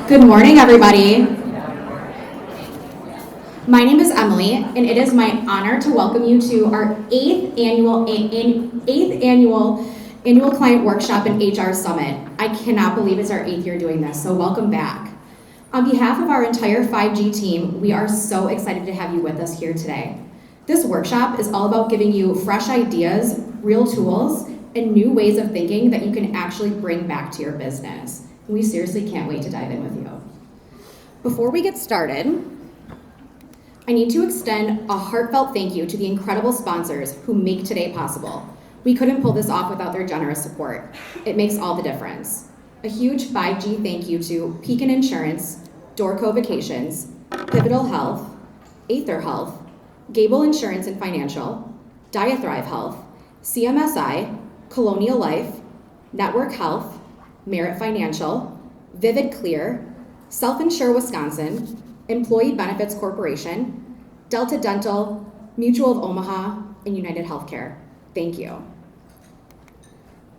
Good morning, everybody. My name is Emily, and it is my honor to welcome you to our eighth annual client workshop and HR summit. I cannot believe it's our 8th year doing this, so welcome back. On behalf of our entire 5G team, we are so excited to have you with us here today. This workshop is all about giving you fresh ideas, real tools, and new ways of thinking that you can actually bring back to your business. We seriously can't wait to dive in with you. Before we get started, I need to extend a heartfelt thank you to the incredible sponsors who make today possible. We couldn't pull this off without their generous support. It makes all the difference. A huge 5G thank you to Pekin Insurance, Dorco Vacations, Pivotal Health, Aether Health, Gable Insurance and Financial, Diathrive Health, CMSI, Colonial Life, Network Health, Merit Financial, Vivid Clear, Self-Insure Wisconsin, Employee Benefits Corporation, Delta Dental, Mutual of Omaha, and United Healthcare. Thank you.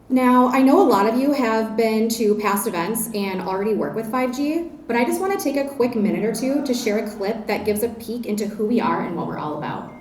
Now, I know a lot of you have been to past events and already work with 5G, but I just want to take a quick minute or two to share a clip that gives a peek into who we are and what we're all about.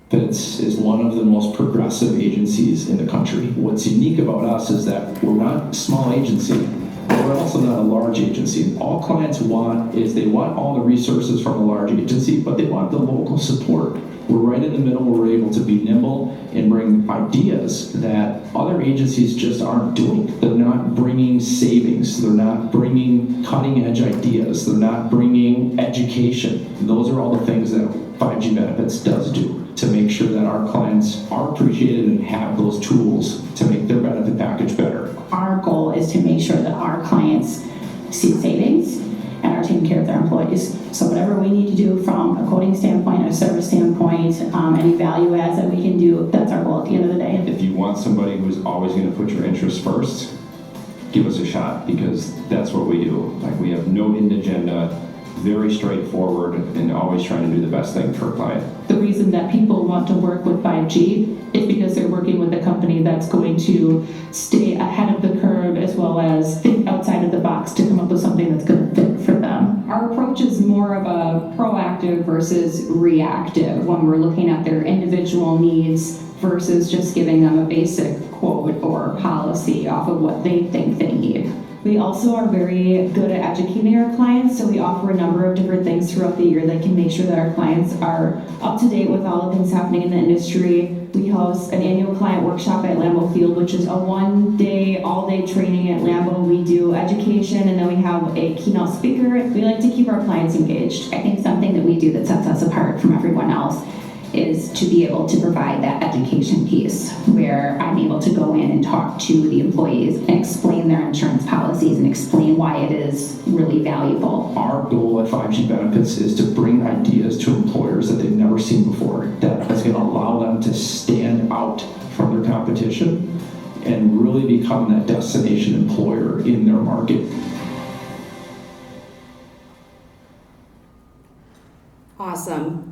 This is one of the most progressive agencies in the country. What's unique about us is that we're not a small agency, but we're also not a large agency. All clients want is they want all the resources from a large agency, but they want the local support. We're right in the middle where we're able to be nimble and bring ideas that other agencies just aren't doing. They're not bringing savings. They're not bringing cutting edge ideas. They're not bringing education. Those are all the things that 5G Benefits does do to make sure that our clients are appreciated and have those tools to make their benefit package better. Our goal is to make sure that our clients see savings and are taking care of their employees. So whatever we need to do from a quoting standpoint, a service standpoint, any value adds that we can do, that's our goal at the end of the day. If you want somebody who's always going to put your interests first, give us a shot, because that's what we do. Like, we have no hidden agenda, very straightforward, and always trying to do the best thing for a client. The reason that people want to work with 5G is because they're working with a company that's going to stay ahead of the curve, as well as think outside of the box to come up with something that's going to fit for them. Our approach is more of a proactive versus reactive when we're looking at their individual needs versus just giving them a basic quote or policy off of what they think they need. We also are very good at educating our clients, so we offer a number of different things throughout the year that can make sure that our clients are up to date with all the things happening in the industry. We host an annual client workshop at Lambeau Field, which is a one-day, all-day training at Lambeau. We do education, and then we have a keynote speaker. We like to keep our clients engaged. I think something that we do that sets us apart from everyone else is to be able to provide that education piece where I'm able to go in and talk to the employees and explain their insurance policies and explain why it is really valuable. Our goal at 5G Benefits is to bring ideas to employers that they've never seen before, that is going to allow them to stand out from their competition and really become that destination employer in their market. Awesome.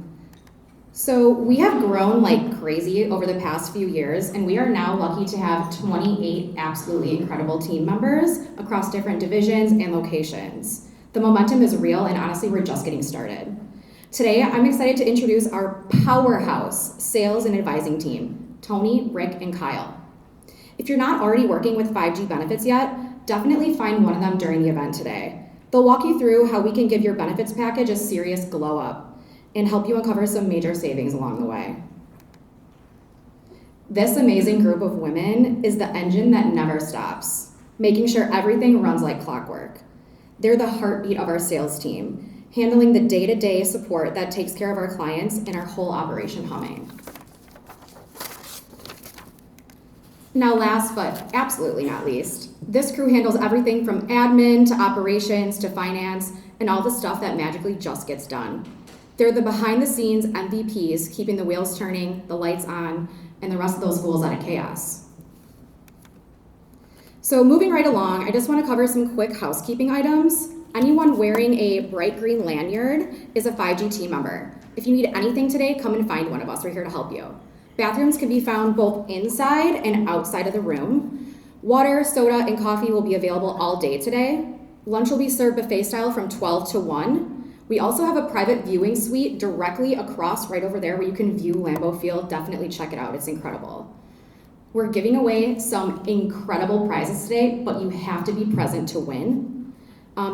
So we have grown like crazy over the past few years, and we are now lucky to have 28 absolutely incredible team members across different divisions and locations. The momentum is real, and honestly, we're just getting started. Today, I'm excited to introduce our powerhouse sales and advising team, Tony, Rick, and Kyle. If you're not already working with 5G Benefits yet, definitely find one of them during the event today. They'll walk you through how we can give your benefits package a serious glow up and help you uncover some major savings along the way. This amazing group of women is the engine that never stops, making sure everything runs like clockwork. They're the heartbeat of our sales team, handling the day-to-day support that takes care of our clients and our whole operation humming. Now, last but absolutely not least, this crew handles everything from admin to operations to finance and all the stuff that magically just gets done. They're the behind-the-scenes MVPs, keeping the wheels turning, the lights on, and the rest of those fools out of chaos. So moving right along, I just want to cover some quick housekeeping items. Anyone wearing a bright green lanyard is a 5G team member. If you need anything today, come and find one of us. We're here to help you. Bathrooms can be found both inside and outside of the room. Water, soda, and coffee will be available all day today. Lunch will be served buffet style from 12 to 1. We also have a private viewing suite directly across right over there where you can view Lambeau Field. Definitely check it out. It's incredible. We're giving away some incredible prizes today, but you have to be present to win.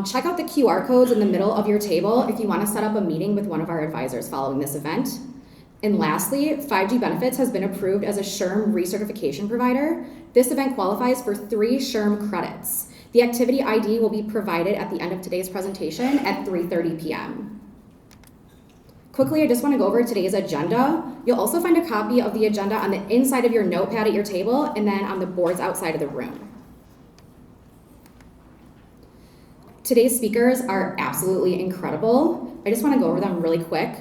Check out the QR codes in the middle of your table if you want to set up a meeting with one of our advisors following this event. And lastly, 5G Benefits has been approved as a SHRM recertification provider. This event qualifies for 3 SHRM credits. The activity ID will be provided at the end of today's presentation at 3:30 p.m. Quickly, I just want to go over today's agenda. You'll also find a copy of the agenda on the inside of your notepad at your table and then on the boards outside of the room. Today's speakers are absolutely incredible. I just want to go over them really quick.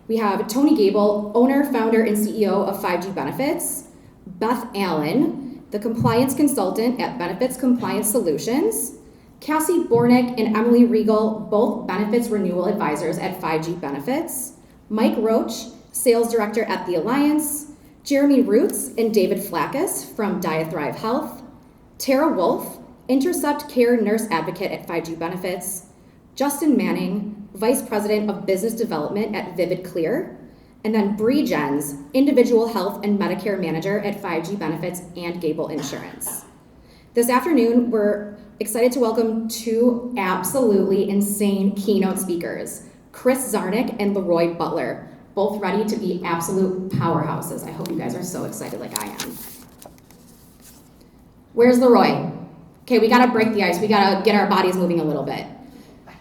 We have Tony Gable, owner, founder, and CEO of 5G Benefits, Beth Allen, the compliance consultant at Benefits Compliance Solutions, Cassie Bornick and Emily Regal, both benefits renewal advisors at 5G Benefits, Mike Roach, sales director at The Alliance, Jeremy Roots and David Flackus from Diathrive Health, Tara Wolf, Intercept Care nurse advocate at 5G Benefits, Justin Manning, Vice President of Business Development at Vivid Clear, and then Bree Jens, Individual Health and Medicare Manager at 5G Benefits and Gable Insurance. This afternoon, we're excited to welcome 2 absolutely insane keynote speakers, Chris Zarnick and Leroy Butler, both ready to be absolute powerhouses. I hope you guys are so excited like I am. Where's Leroy? Okay, we gotta break the ice. We gotta get our bodies moving a little bit.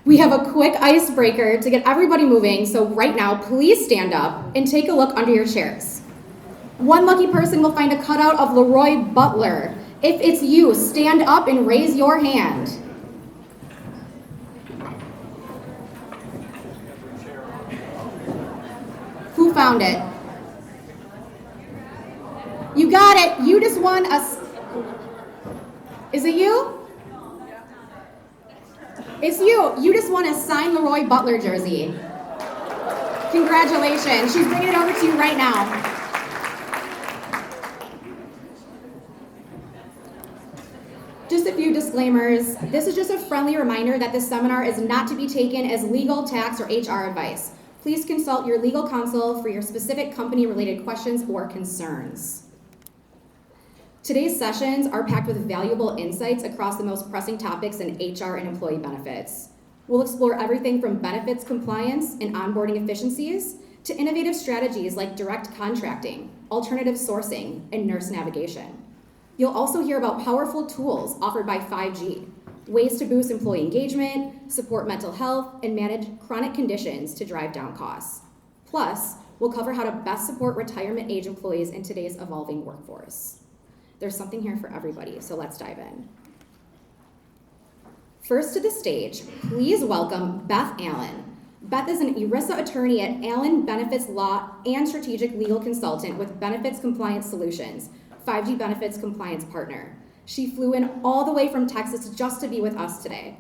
We have a quick icebreaker to get everybody moving, so right now, please stand up and take a look under your chairs. One lucky person will find a cutout of Leroy Butler. If it's you, stand up and raise your hand. Who found it? You got it. You just won a... Is it you? It's you. You just won a signed Leroy Butler jersey. Congratulations. She's bringing it over to you right now. Just a few disclaimers. This is just a friendly reminder that this seminar is not to be taken as legal, tax, or HR advice. Please consult your legal counsel for your specific company-related questions or concerns. Today's sessions are packed with valuable insights across the most pressing topics in HR and employee benefits. We'll explore everything from benefits compliance and onboarding efficiencies to innovative strategies like direct contracting, alternative sourcing, and nurse navigation. You'll also hear about powerful tools offered by 5G, ways to boost employee engagement, support mental health, and manage chronic conditions to drive down costs. Plus, we'll cover how to best support retirement age employees in today's evolving workforce. There's something here for everybody, so let's dive in. First to the stage, please welcome Beth Allen. Beth is an ERISA attorney at Allen Benefits Law and strategic legal consultant with Benefits Compliance Solutions, 5G Benefits compliance partner. She flew in all the way from Texas just to be with us today.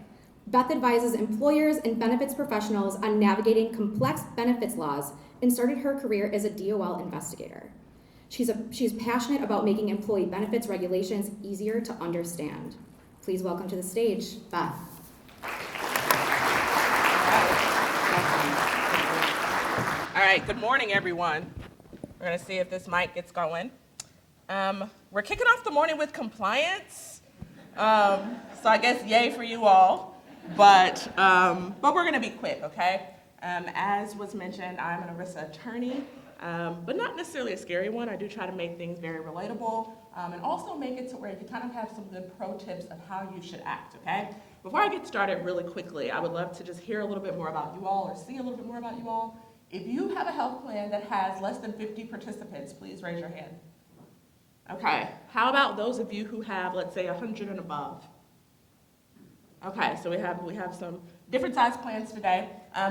Beth advises employers and benefits professionals on navigating complex benefits laws and started her career as a DOL investigator. She's passionate about making employee benefits regulations easier to understand. Please welcome to the stage, Beth. All right, good morning, everyone. We're gonna see if this mic gets going. We're kicking off the morning with compliance. So I guess yay for you all, but we're gonna be quick, okay? As was mentioned, I'm an ERISA attorney. But not necessarily a scary one. I do try to make things very relatable and also make it to where you can kind of have some good pro tips of how you should act, okay? Before I get started really quickly, I would love to just hear a little bit more about you all or see a little bit more about you all. If you have a health plan that has less than 50 participants, please raise your hand. Okay, how about those of you who have, let's say, 100 and above? Okay, so we have some different size plans today.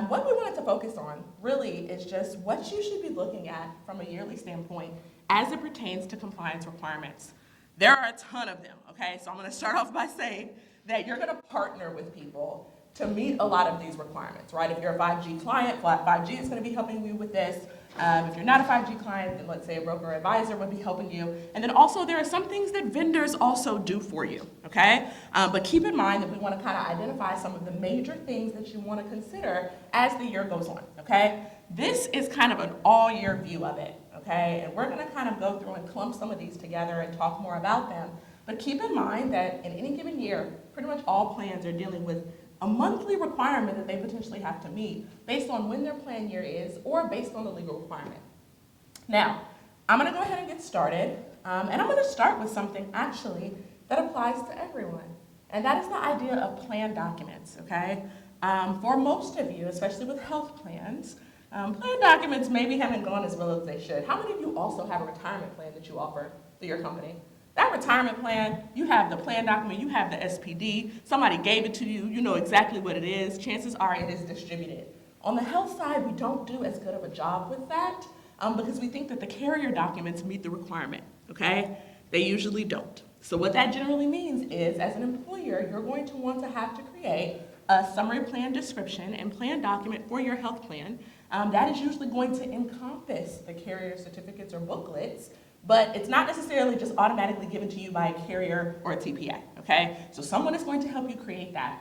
What we wanted to focus on really is just what you should be looking at from a yearly standpoint as it pertains to compliance requirements. There are a ton of them, okay? So I'm gonna start off by saying that you're gonna partner with people to meet a lot of these requirements, right? If you're a 5G client, 5G is gonna be helping you with this. If you're not a 5G client, then let's say a broker or advisor would be helping you. And then also there are some things that vendors also do for you, okay? But keep in mind that we want to kind of identify some of the major things that you want to consider as the year goes on, okay? This is kind of an all-year view of it, okay? And we're going to kind of go through and clump some of these together and talk more about them. But keep in mind that in any given year, pretty much all plans are dealing with a monthly requirement that they potentially have to meet based on when their plan year is or based on the legal requirement. Now, I'm going to go ahead and get started, and I'm going to start with something actually that applies to everyone, and that is the idea of plan documents, okay? For most of you, especially with health plans, plan documents maybe haven't gone as well as they should. How many of you also have a retirement plan that you offer through your company? That retirement plan, you have the plan document, you have the SPD, somebody gave it to you, you know exactly what it is, chances are it is distributed. On the health side, we don't do as good of a job with that because we think that the carrier documents meet the requirement, okay? They usually don't. So what that generally means is, as an employer, you're going to want to have to create a summary plan description and plan document for your health plan. That is usually going to encompass the carrier certificates or booklets, but it's not necessarily just automatically given to you by a carrier or a TPA, okay? So someone is going to help you create that.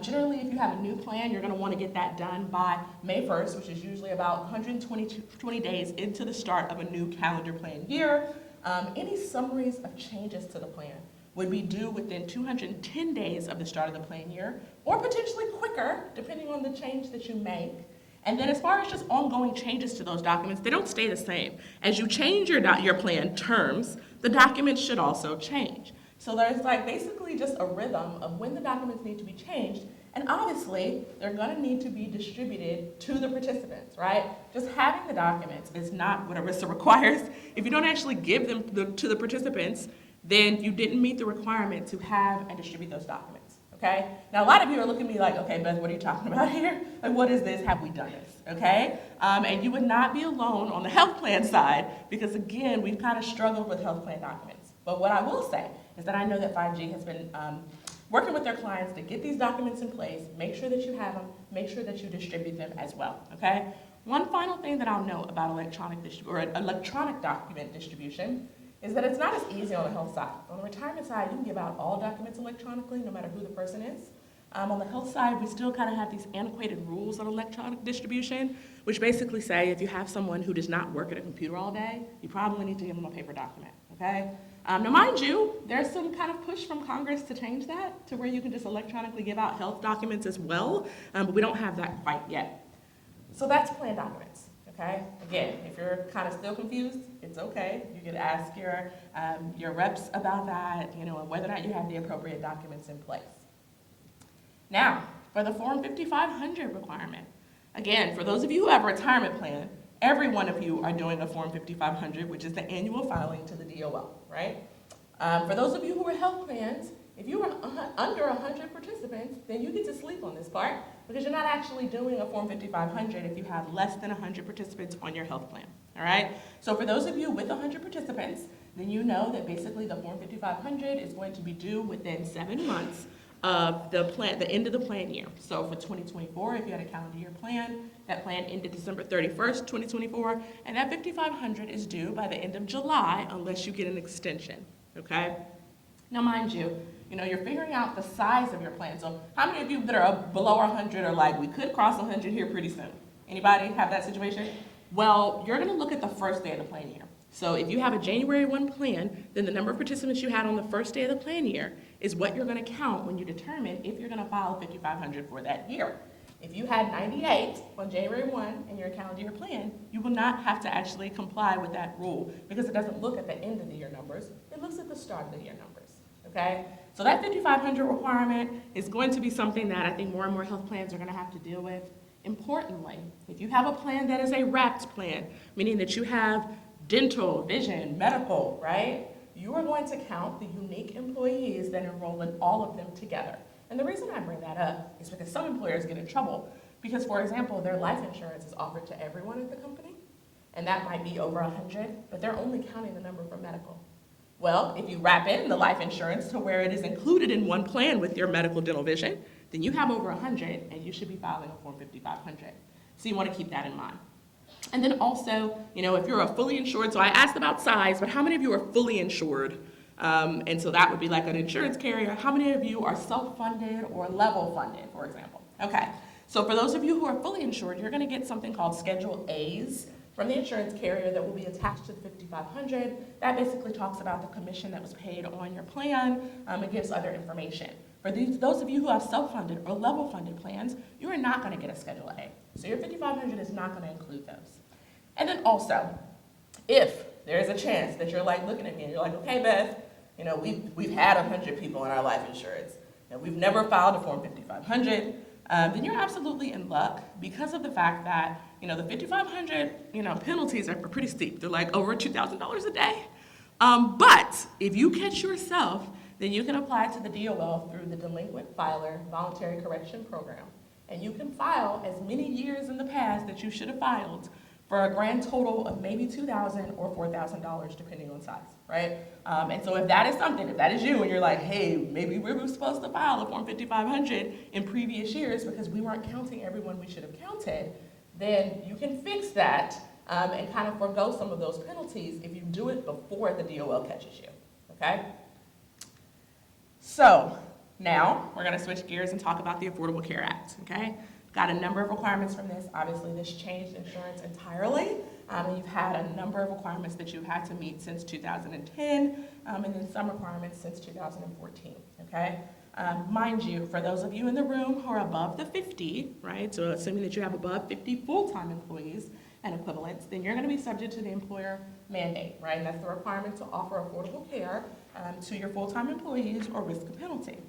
Generally, if you have a new plan, you're gonna wanna get that done by May 1st, which is usually about 120 days into the start of a new calendar plan year. Any summaries of changes to the plan would be due within 210 days of the start of the plan year, or potentially quicker, depending on the change that you make. And then as far as just ongoing changes to those documents, they don't stay the same. As you change your plan terms, the documents should also change. So there's like basically just a rhythm of when the documents need to be changed, and obviously they're gonna need to be distributed to the participants, right? Just having the documents is not what ERISA requires. If you don't actually give them to the participants, then you didn't meet the requirement to have and distribute those documents. Okay? Now, a lot of you are looking at me like, okay, Beth, what are you talking about here? Like, what is this? Have we done this? Okay? And you would not be alone on the health plan side because, again, we've kind of struggled with health plan documents. But what I will say is that I know that 5G has been working with their clients to get these documents in place, make sure that you have them, make sure that you distribute them as well. Okay? One final thing that I'll note about electronic document distribution is that it's not as easy on the health side. On the retirement side, you can give out all documents electronically, no matter who the person is. On the health side, we still kind of have these antiquated rules on electronic distribution, which basically say if you have someone who does not work at a computer all day, you probably need to give them a paper document, okay? Now, mind you, there's some kind of push from Congress to change that to where you can just electronically give out health documents as well, but we don't have that quite yet. So that's plan documents. Okay? Again, if you're kind of still confused, it's okay. You can ask your reps about that, you know, and whether or not you have the appropriate documents in place. Now, for the Form 5500 requirement, again, for those of you who have a retirement plan, every one of you are doing a Form 5500, which is the annual filing to the DOL, right? For those of you who are health plans, if you are under 100 participants, then you get to sleep on this part because you're not actually doing a Form 5500 if you have less than 100 participants on your health plan, all right? So for those of you with 100 participants, then you know that basically the Form 5500 is going to be due within 7 months of the end of the plan year. So for 2024, if you had a calendar year plan, that plan ended December 31st, 2024, and that 5500 is due by the end of July unless you get an extension, okay? Now, mind you, you're figuring out the size of your plan. So how many of you that are below 100 are like, we could cross 100 here pretty soon? Anybody have that situation? Well, you're going to look at the first day of the plan year. So if you have a January 1 plan, then the number of participants you had on the first day of the plan year is what you're going to count when you determine if you're going to file 5500 for that year. If you had 98 on January 1 in your calendar year plan, you will not have to actually comply with that rule because it doesn't look at the end of the year numbers. It looks at the start of the year numbers, okay? So that 5500 requirement is going to be something that I think more and more health plans are going to have to deal with. Importantly, if you have a plan that is a wrapped plan, meaning that you have dental, vision, medical, right? You are going to count the unique employees that enroll in all of them together. And the reason I bring that up is because some employers get in trouble because, for example, their life insurance is offered to everyone at the company, and that might be over 100, but they're only counting the number for medical. Well, if you wrap in the life insurance to where it is included in one plan with your medical, dental, vision, then you have over 100, and you should be filing a Form 5500. So you want to keep that in mind. And then also, if you're a fully insured, so I asked about size, but how many of you are fully insured? And so that would be like an insurance carrier. How many of you are self-funded or level funded, for example? Okay, so for those of you who are fully insured, you're gonna get something called Schedule A's from the insurance carrier that will be attached to the 5500. That basically talks about the commission that was paid on your plan. It gives other information. For those of you who have self-funded or level funded plans, you are not gonna get a Schedule A. So your 5500 is not gonna include those. And then also, if there is a chance that you're like looking at me and you're like, okay, Beth, we've had 100 people in our life insurance and we've never filed a Form 5500, then you're absolutely in luck because of the fact that, the 5500, penalties are pretty steep. They're like over $2,000 a day. But if you catch yourself, then you can apply to the DOL through the Delinquent Filer Voluntary Correction Program. And you can file as many years in the past that you should have filed for a grand total of maybe $2,000 or $4,000 depending on size, right? And so if that is you and you're like, hey, maybe we were supposed to file a Form 5500 in previous years because we weren't counting everyone we should have counted, then you can fix that and kind of forego some of those penalties if you do it before the DOL catches you, okay? So now we're gonna switch gears and talk about the Affordable Care Act, okay? Got a number of requirements from this. Obviously, this changed insurance entirely. And you've had a number of requirements that you've had to meet since 2010, and then some requirements since 2014, okay? Mind you, for those of you in the room who are above the 50, right, so assuming that you have above 50 full-time employees and equivalents, then you're gonna be subject to the employer mandate, right? And that's the requirement to offer affordable care to your full-time employees or risk a penalty.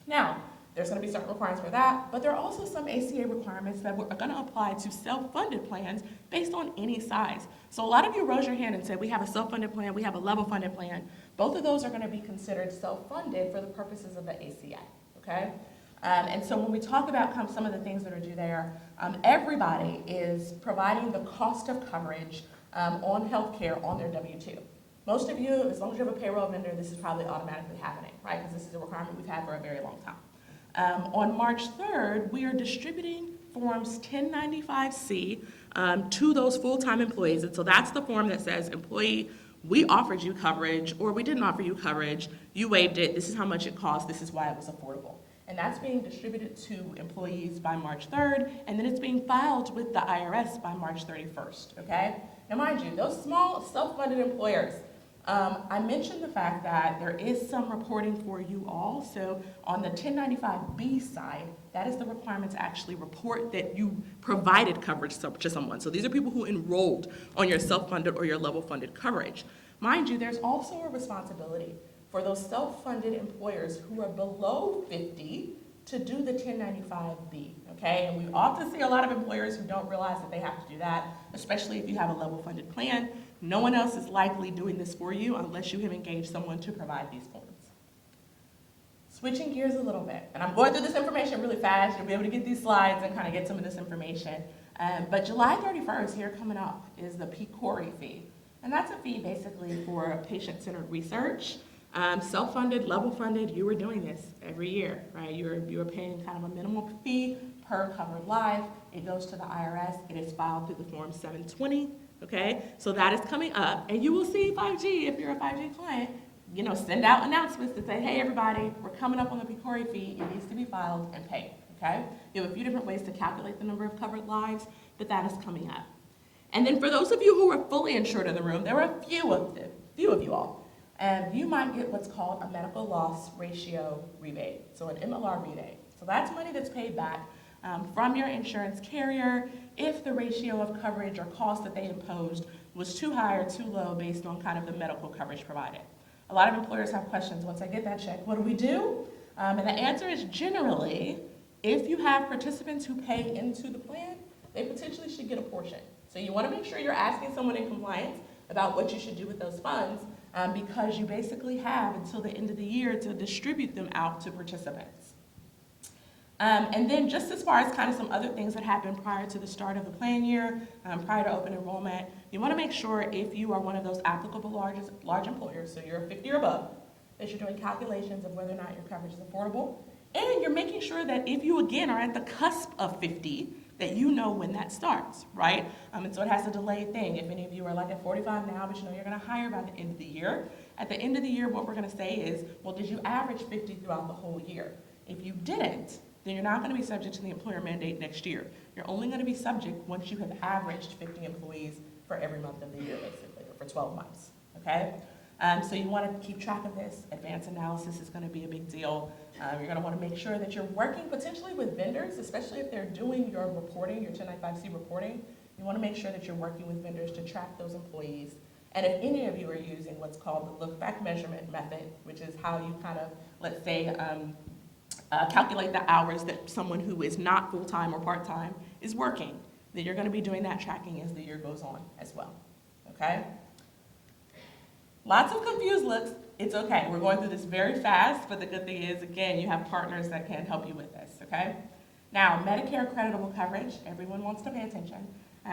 Now, there's going to be certain requirements for that, but there are also some ACA requirements that are going to apply to self-funded plans based on any size. So a lot of you rose your hand and said, we have a self-funded plan, we have a level-funded plan. Both of those are going to be considered self-funded for the purposes of the ACA, okay? And so when we talk about some of the things that are due there, everybody is providing the cost of coverage on healthcare on their W-2. Most of you, as long as you have a payroll vendor, this is probably automatically happening, right? Because this is a requirement we've had for a very long time. On March 3rd, we are distributing Forms 1095C to those full-time employees. And so that's the form that says, employee, we offered you coverage, or we didn't offer you coverage, you waived it, this is how much it cost, this is why it was affordable. And that's being distributed to employees by March 3rd, and then it's being filed with the IRS by March 31st, okay? Now mind you, those small self-funded employers, I mentioned the fact that there is some reporting for you all. So on the 1095B side, that is the requirement to actually report that you provided coverage to someone. So these are people who enrolled on your self-funded or your level-funded coverage. Mind you, there's also a responsibility for those self-funded employers who are below 50 to do the 1095B, okay? And we often see a lot of employers who don't realize that they have to do that, especially if you have a level-funded plan. No one else is likely doing this for you unless you have engaged someone to provide these forms. Switching gears a little bit, and I'm going through this information really fast. You'll be able to get these slides and kind of get some of this information. But July 31st, here coming up, is the PCORI fee. And that's a fee basically for patient-centered research. Self-funded, level-funded, you were doing this every year, right? You were paying kind of a minimal fee per covered life. It goes to the IRS. It is filed through the Form 720. Okay, so that is coming up, and you will see 5G, if you're a 5G client, send out announcements to say, hey everybody, we're coming up on the PCORI fee, it needs to be filed and paid, okay? You have a few different ways to calculate the number of covered lives, but that is coming up. And then for those of you who are fully insured in the room, there are a few of you all, and you might get what's called a medical loss ratio rebate, so an MLR rebate. So that's money that's paid back from your insurance carrier if the ratio of coverage or cost that they imposed was too high or too low based on kind of the medical coverage provided. A lot of employers have questions. Once I get that check, what do we do? And the answer is generally, if you have participants who pay into the plan, they potentially should get a portion. So you want to make sure you're asking someone in compliance about what you should do with those funds because you basically have until the end of the year to distribute them out to participants. And then just as far as kind of some other things that happen prior to the start of the plan year, prior to open enrollment, you want to make sure if you are one of those applicable large employers, so you're 50 or above, that you're doing calculations of whether or not your coverage is affordable. And you're making sure that if you, again, are at the cusp of 50, that you know when that starts, right? And so it has a delayed thing. If any of you are like at 45 now, but you know you're gonna hire by the end of the year, at the end of the year, what we're gonna say is, well, did you average 50 throughout the whole year? If you didn't, then you're not gonna be subject to the employer mandate next year. You're only gonna be subject once you have averaged 50 employees for every month of the year, basically, or for 12 months, okay? So you want to keep track of this. Advanced analysis is going to be a big deal. You're going to want to make sure that you're working potentially with vendors, especially if they're doing your reporting, your 1095C reporting. You want to make sure that you're working with vendors to track those employees. And if any of you are using what's called the look-back measurement method, which is how you kind of, let's say, calculate the hours that someone who is not full-time or part-time is working, then you're going to be doing that tracking as the year goes on as well, okay? Lots of confused looks. It's okay. We're going through this very fast, but the good thing is, again, you have partners that can help you with this, okay? Now, Medicare creditable coverage, everyone wants to pay attention,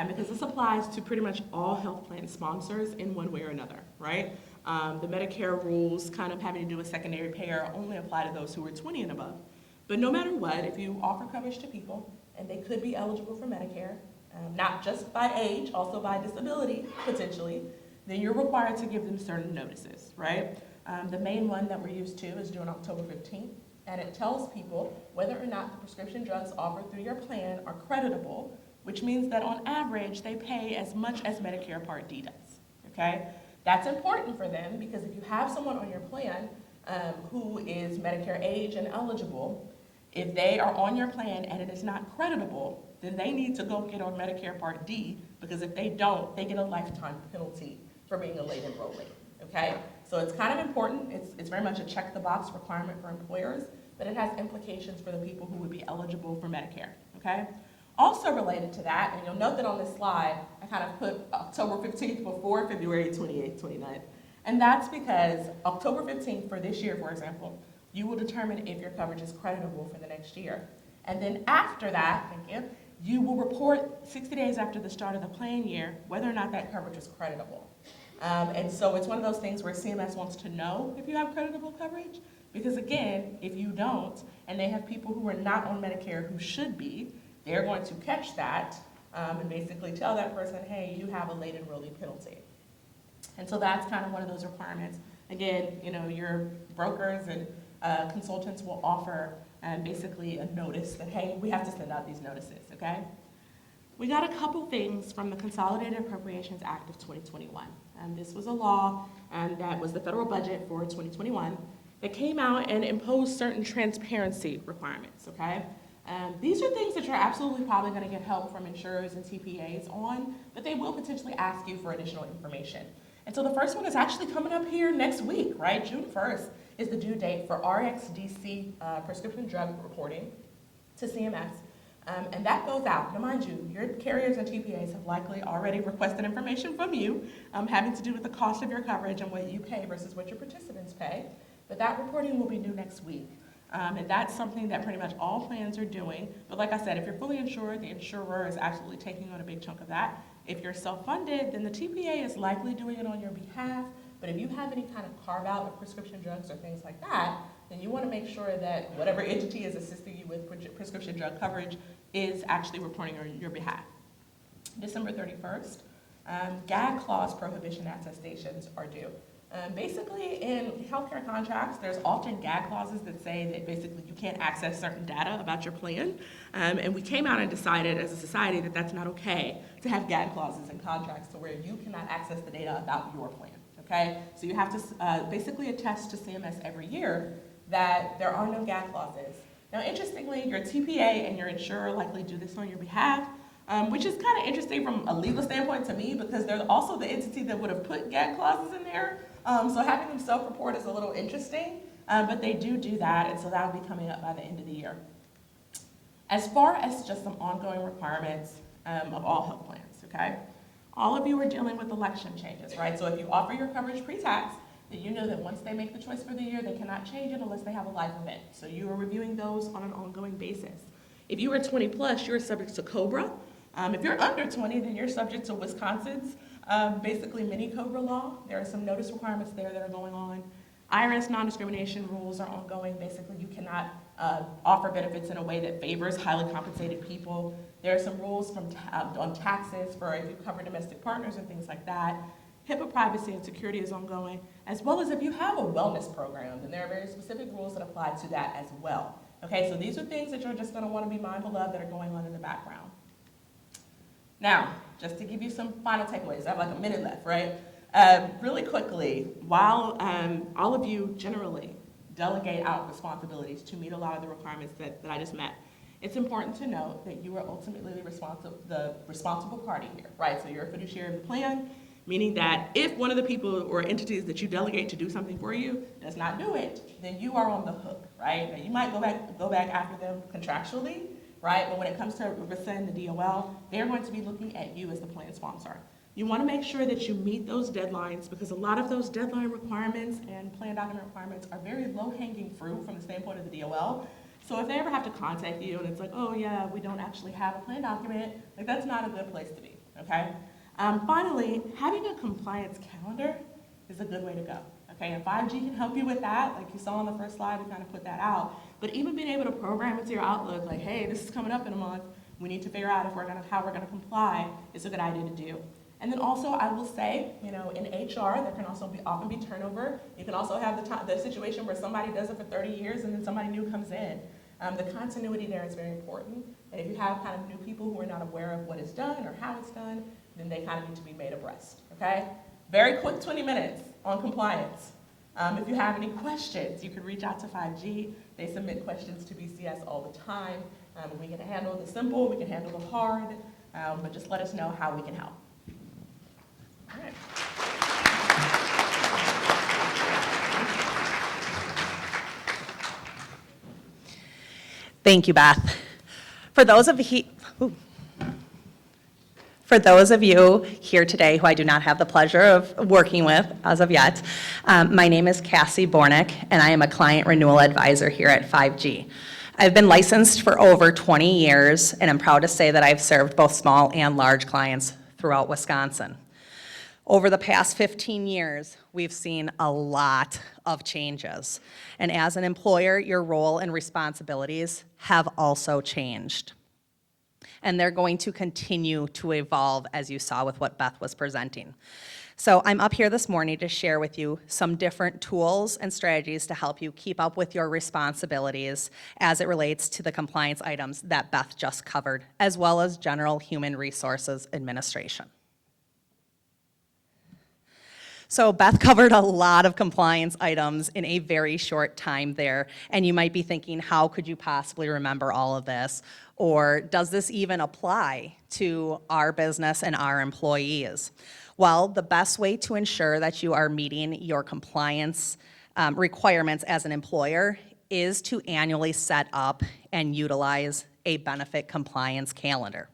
because this applies to pretty much all health plan sponsors in one way or another, right? The Medicare rules kind of having to do with secondary payer only apply to those who are 20 and above. But no matter what, if you offer coverage to people, and they could be eligible for Medicare, not just by age, also by disability, potentially, then you're required to give them certain notices, right? The main one that we're used to is due on October 15th, and it tells people whether or not the prescription drugs offered through your plan are creditable, which means that on average, they pay as much as Medicare Part D does, okay? That's important for them because if you have someone on your plan who is Medicare age and eligible, if they are on your plan and it is not creditable, then they need to go get on Medicare Part D, because if they don't, they get a lifetime penalty for being a late enrollee, okay? So it's kind of important. It's very much a check-the-box requirement for employers, but it has implications for the people who would be eligible for Medicare, okay? Also related to that, and you'll note that on this slide, I kind of put October 15th before February 28th, 29th, and that's because October 15th for this year, for example, you will determine if your coverage is creditable for the next year. And then after that, thank you, you will report 60 days after the start of the plan year whether or not that coverage is creditable. And so it's one of those things where CMS wants to know if you have creditable coverage, because again, if you don't, and they have people who are not on Medicare who should be, they're going to catch that and basically tell that person, hey, you have a late enrollee penalty. And so that's kind of one of those requirements. Again, you know, your brokers and consultants will offer basically a notice that, hey, we have to send out these notices, okay? We got a couple things from the Consolidated Appropriations Act of 2021. This was a law that was the federal budget for 2021 that came out and imposed certain transparency requirements, okay? These are things that you're absolutely probably gonna get help from insurers and TPAs on, but they will potentially ask you for additional information. And so the first one is actually coming up here next week, right? June 1st is the due date for RxDC prescription drug reporting to CMS. And that goes out. Now, mind you, your carriers and TPAs have likely already requested information from you having to do with the cost of your coverage and what you pay versus what your participants pay. But that reporting will be due next week. And that's something that pretty much all plans are doing. But like I said, if you're fully insured, the insurer is absolutely taking on a big chunk of that. If you're self-funded, then the TPA is likely doing it on your behalf. But if you have any kind of carve-out of prescription drugs or things like that, then you want to make sure that whatever entity is assisting you with prescription drug coverage is actually reporting on your behalf. December 31st, gag clause prohibition attestations are due. Basically, in healthcare contracts, there's often gag clauses that say that basically you can't access certain data about your plan. And we came out and decided as a society that that's not okay to have gag clauses in contracts to where you cannot access the data about your plan, okay? So you have to basically attest to CMS every year that there are no gag clauses. Now, interestingly, your TPA and your insurer likely do this on your behalf, which is kind of interesting from a legal standpoint to me because they're also the entity that would have put gag clauses in there. So having them self-report is a little interesting, but they do that, and so that will be coming up by the end of the year. As far as just some ongoing requirements of all health plans, okay? All of you are dealing with election changes, right? So if you offer your coverage pre-tax, then you know that once they make the choice for the year, they cannot change it unless they have a life event. So you are reviewing those on an ongoing basis. If you are 20 plus, you're subject to COBRA. If you're under 20, then you're subject to Wisconsin's basically mini COBRA law. There are some notice requirements there that are going on. IRS non-discrimination rules are ongoing. Basically, you cannot offer benefits in a way that favors highly compensated people. There are some rules on taxes for if you cover domestic partners and things like that. HIPAA privacy and security is ongoing, as well as if you have a wellness program, then there are very specific rules that apply to that as well. Okay, so these are things that you're just going to want to be mindful of that are going on in the background. Now, just to give you some final takeaways, I have like a minute left, right? Really quickly, while all of you generally delegate out responsibilities to meet a lot of the requirements that I just met, it's important to note that you are ultimately the responsible party here, right? So you're a fiduciary of the plan, meaning that if one of the people or entities that you delegate to do something for you does not do it, then you are on the hook, right? Now, you might go back after them contractually, right? But when it comes to rescind the DOL, they're going to be looking at you as the plan sponsor. You want to make sure that you meet those deadlines because a lot of those deadline requirements and plan document requirements are very low-hanging fruit from the standpoint of the DOL. So if they ever have to contact you and it's like, oh yeah, we don't actually have a plan document, like that's not a good place to be, okay? Finally, having a compliance calendar is a good way to go, okay? And 5G can help you with that. Like you saw on the first slide, we kind of put that out. But even being able to program into your Outlook, like, hey, this is coming up in a month, we need to figure out how we're gonna comply is a good idea to do. And then also, I will say, in HR, there can also often be turnover. You can also have the situation where somebody does it for 30 years and then somebody new comes in. The continuity there is very important. And if you have kind of new people who are not aware of what is done or how it's done, then they kind of need to be made abreast, okay? Very quick 20 minutes on compliance. If you have any questions, you can reach out to 5G. They submit questions to BCS all the time. We can handle the simple, we can handle the hard, but just let us know how we can help. All right. Thank you, Beth. For those of you here today who I do not have the pleasure of working with as of yet, my name is Cassie Bornick, and I am a client renewal advisor here at 5G. I've been licensed for over 20 years, and I'm proud to say that I've served both small and large clients throughout Wisconsin. Over the past 15 years, we've seen a lot of changes. And as an employer, your role and responsibilities have also changed. And they're going to continue to evolve, as you saw with what Beth was presenting. So I'm up here this morning to share with you some different tools and strategies to help you keep up with your responsibilities as it relates to the compliance items that Beth just covered, as well as general human resources administration. So Beth covered a lot of compliance items in a very short time there, and you might be thinking, how could you possibly remember all of this? Or does this even apply to our business and our employees? Well, the best way to ensure that you are meeting your compliance requirements as an employer is to annually set up and utilize a benefit compliance calendar.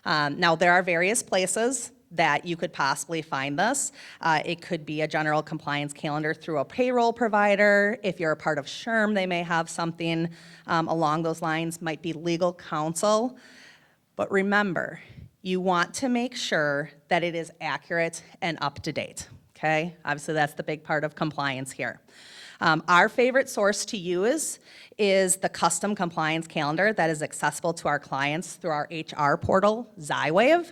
Now, there are various places that you could possibly find this. It could be a general compliance calendar through a payroll provider. If you're a part of SHRM, they may have something along those lines, might be legal counsel. But remember, you want to make sure that it is accurate and up to date, okay? Obviously, that's the big part of compliance here. Our favorite source to use is the custom compliance calendar that is accessible to our clients through our HR portal, Zywave.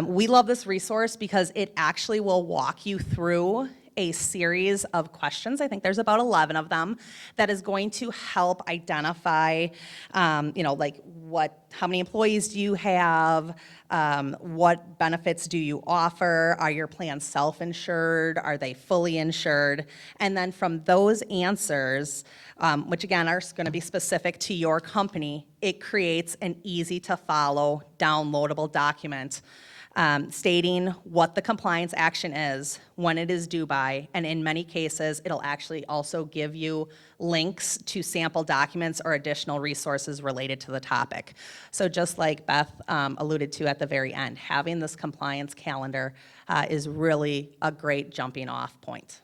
We love this resource because it actually will walk you through a series of questions. I think there's about 11 of them that is going to help identify, like how many employees do you have? What benefits do you offer? Are your plans self-insured? Are they fully insured? And then from those answers, which again are going to be specific to your company, it creates an easy to follow downloadable document stating what the compliance action is, when it is due by, and in many cases, it'll actually also give you links to sample documents or additional resources related to the topic. So just like Beth alluded to at the very end, having this compliance calendar is really a great jumping off point.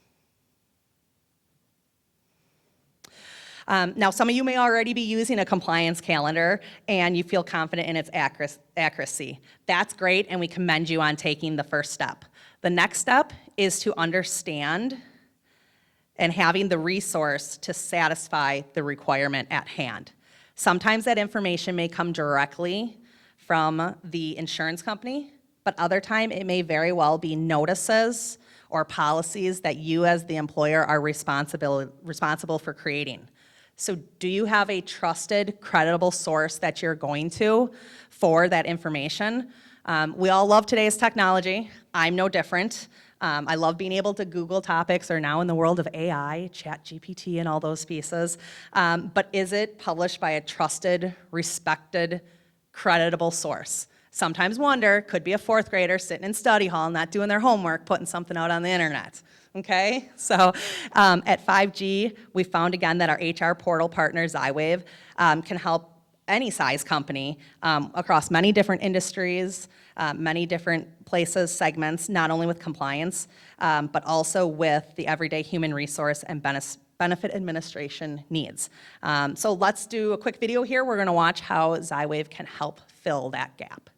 Now, some of you may already be using a compliance calendar and you feel confident in its accuracy. That's great, and we commend you on taking the first step. The next step is to understand and having the resource to satisfy the requirement at hand. Sometimes that information may come directly from the insurance company, but other time it may very well be notices or policies that you as the employer are responsible for creating. So do you have a trusted, credible source that you're going to for that information? We all love today's technology. I'm no different. I love being able to Google topics, or now in the world of AI, ChatGPT and all those pieces. But is it published by a trusted, respected, creditable source? Sometimes wonder, could be a fourth grader sitting in study hall, not doing their homework, putting something out on the internet. Okay, so at 5G, we found again that our HR portal partner, Zywave, can help any size company across many different industries, many different places, segments, not only with compliance, but also with the everyday human resource and benefit administration needs. So let's do a quick video here. We're gonna watch how Zywave can help fill that gap.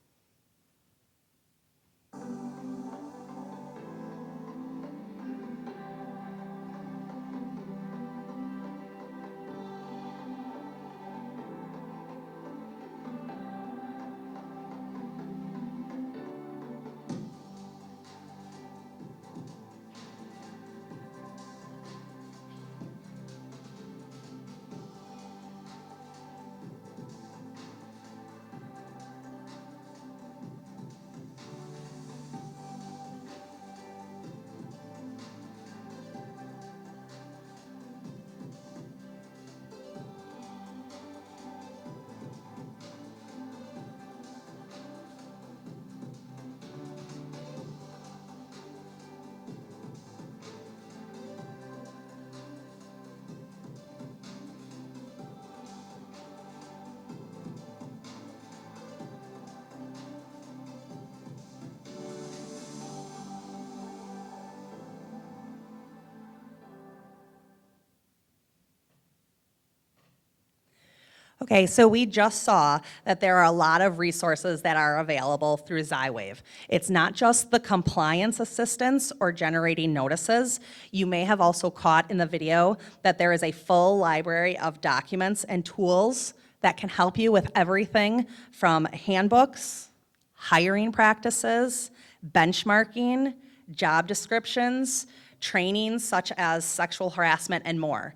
Okay, so we just saw that there are a lot of resources that are available through Zywave. It's not just the compliance assistance or generating notices. You may have also caught in the video that there is a full library of documents and tools that can help you with everything from handbooks, hiring practices, benchmarking, job descriptions, trainings such as sexual harassment, and more.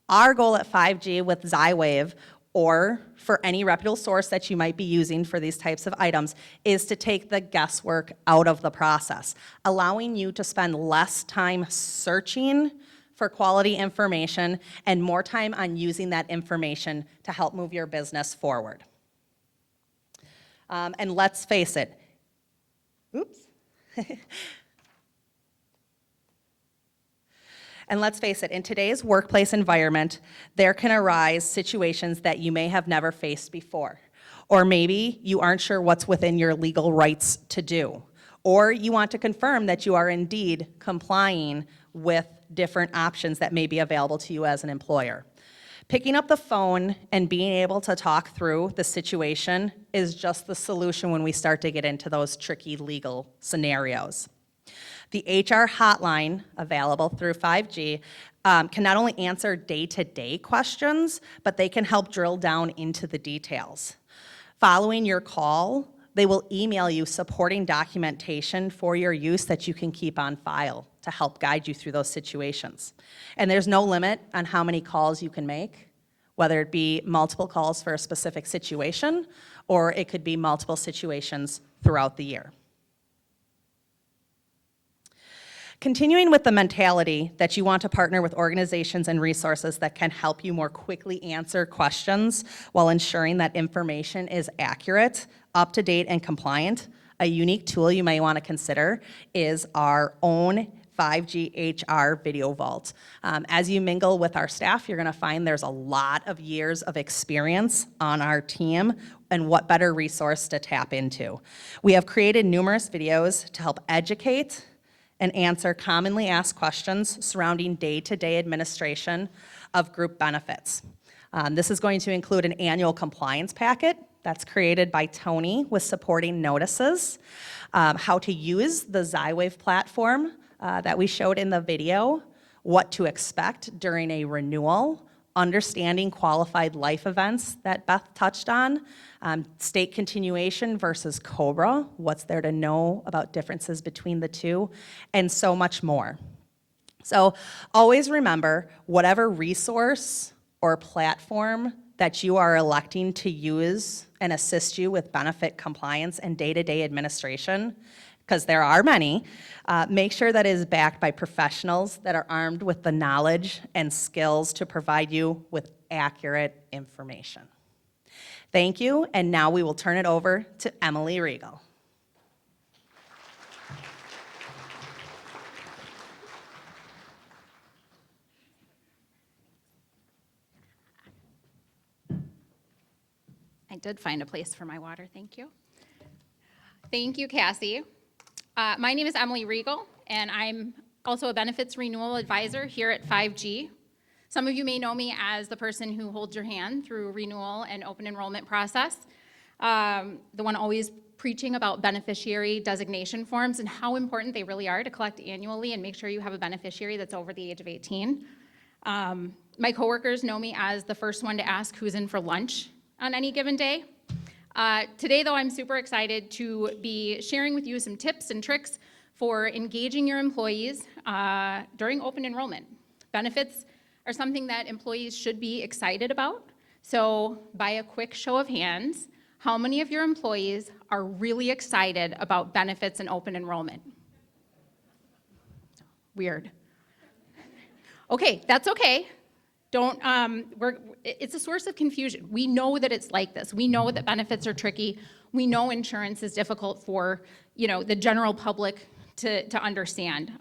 Our goal at 5G with Zywave, or for any reputable source that you might be using for these types of items, is to take the guesswork out of the process, allowing you to spend less time searching for quality information and more time on using that information to help move your business forward. And let's face it, oops. And let's face it, in today's workplace environment, there can arise situations that you may have never faced before. Or maybe you aren't sure what's within your legal rights to do. Or you want to confirm that you are indeed complying with different options that may be available to you as an employer. Picking up the phone and being able to talk through the situation is just the solution when we start to get into those tricky legal scenarios. The HR hotline available through 5G can not only answer day-to-day questions, but they can help drill down into the details. Following your call, they will email you supporting documentation for your use that you can keep on file to help guide you through those situations. And there's no limit on how many calls you can make, whether it be multiple calls for a specific situation, or it could be multiple situations throughout the year. Continuing with the mentality that you want to partner with organizations and resources that can help you more quickly answer questions while ensuring that information is accurate, up-to-date, and compliant, a unique tool you may want to consider is our own 5G HR Video Vault. As you mingle with our staff, you're gonna find there's a lot of years of experience on our team, and what better resource to tap into. We have created numerous videos to help educate and answer commonly asked questions surrounding day-to-day administration of group benefits. This is going to include an annual compliance packet that's created by Tony with supporting notices, how to use the Zywave platform that we showed in the video, what to expect during a renewal, understanding qualified life events that Beth touched on, state continuation versus COBRA, what's there to know about differences between the two, and so much more. So always remember, whatever resource or platform that you are electing to use and assist you with benefit compliance and day-to-day administration, because there are many, make sure that it is backed by professionals that are armed with the knowledge and skills to provide you with accurate information. Thank you, and now we will turn it over to Emily Regal. I did find a place for my water, thank you. Thank you, Cassie. My name is Emily Regal, and I'm also a benefits renewal advisor here at 5G. Some of you may know me as the person who holds your hand through renewal and open enrollment process, the one always preaching about beneficiary designation forms and how important they really are to collect annually and make sure you have a beneficiary that's over the age of 18. My coworkers know me as the first one to ask who's in for lunch on any given day. Today, though, I'm super excited to be sharing with you some tips and tricks for engaging your employees during open enrollment. Benefits are something that employees should be excited about. So by a quick show of hands, how many of your employees are really excited about benefits and open enrollment? Weird. Okay, that's okay. It's a source of confusion. We know that it's like this. We know that benefits are tricky. We know insurance is difficult for, the general public to understand.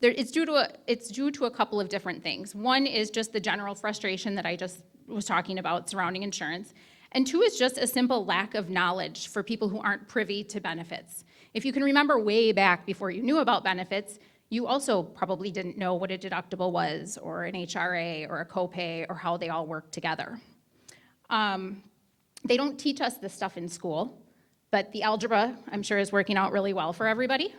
It's due to a couple of different things. One is just the general frustration that I just was talking about surrounding insurance. And two is just a simple lack of knowledge for people who aren't privy to benefits. If you can remember way back before you knew about benefits, you also probably didn't know what a deductible was, or an HRA, or a copay, or how they all work together. They don't teach us this stuff in school, but the algebra, I'm sure, is working out really well for everybody.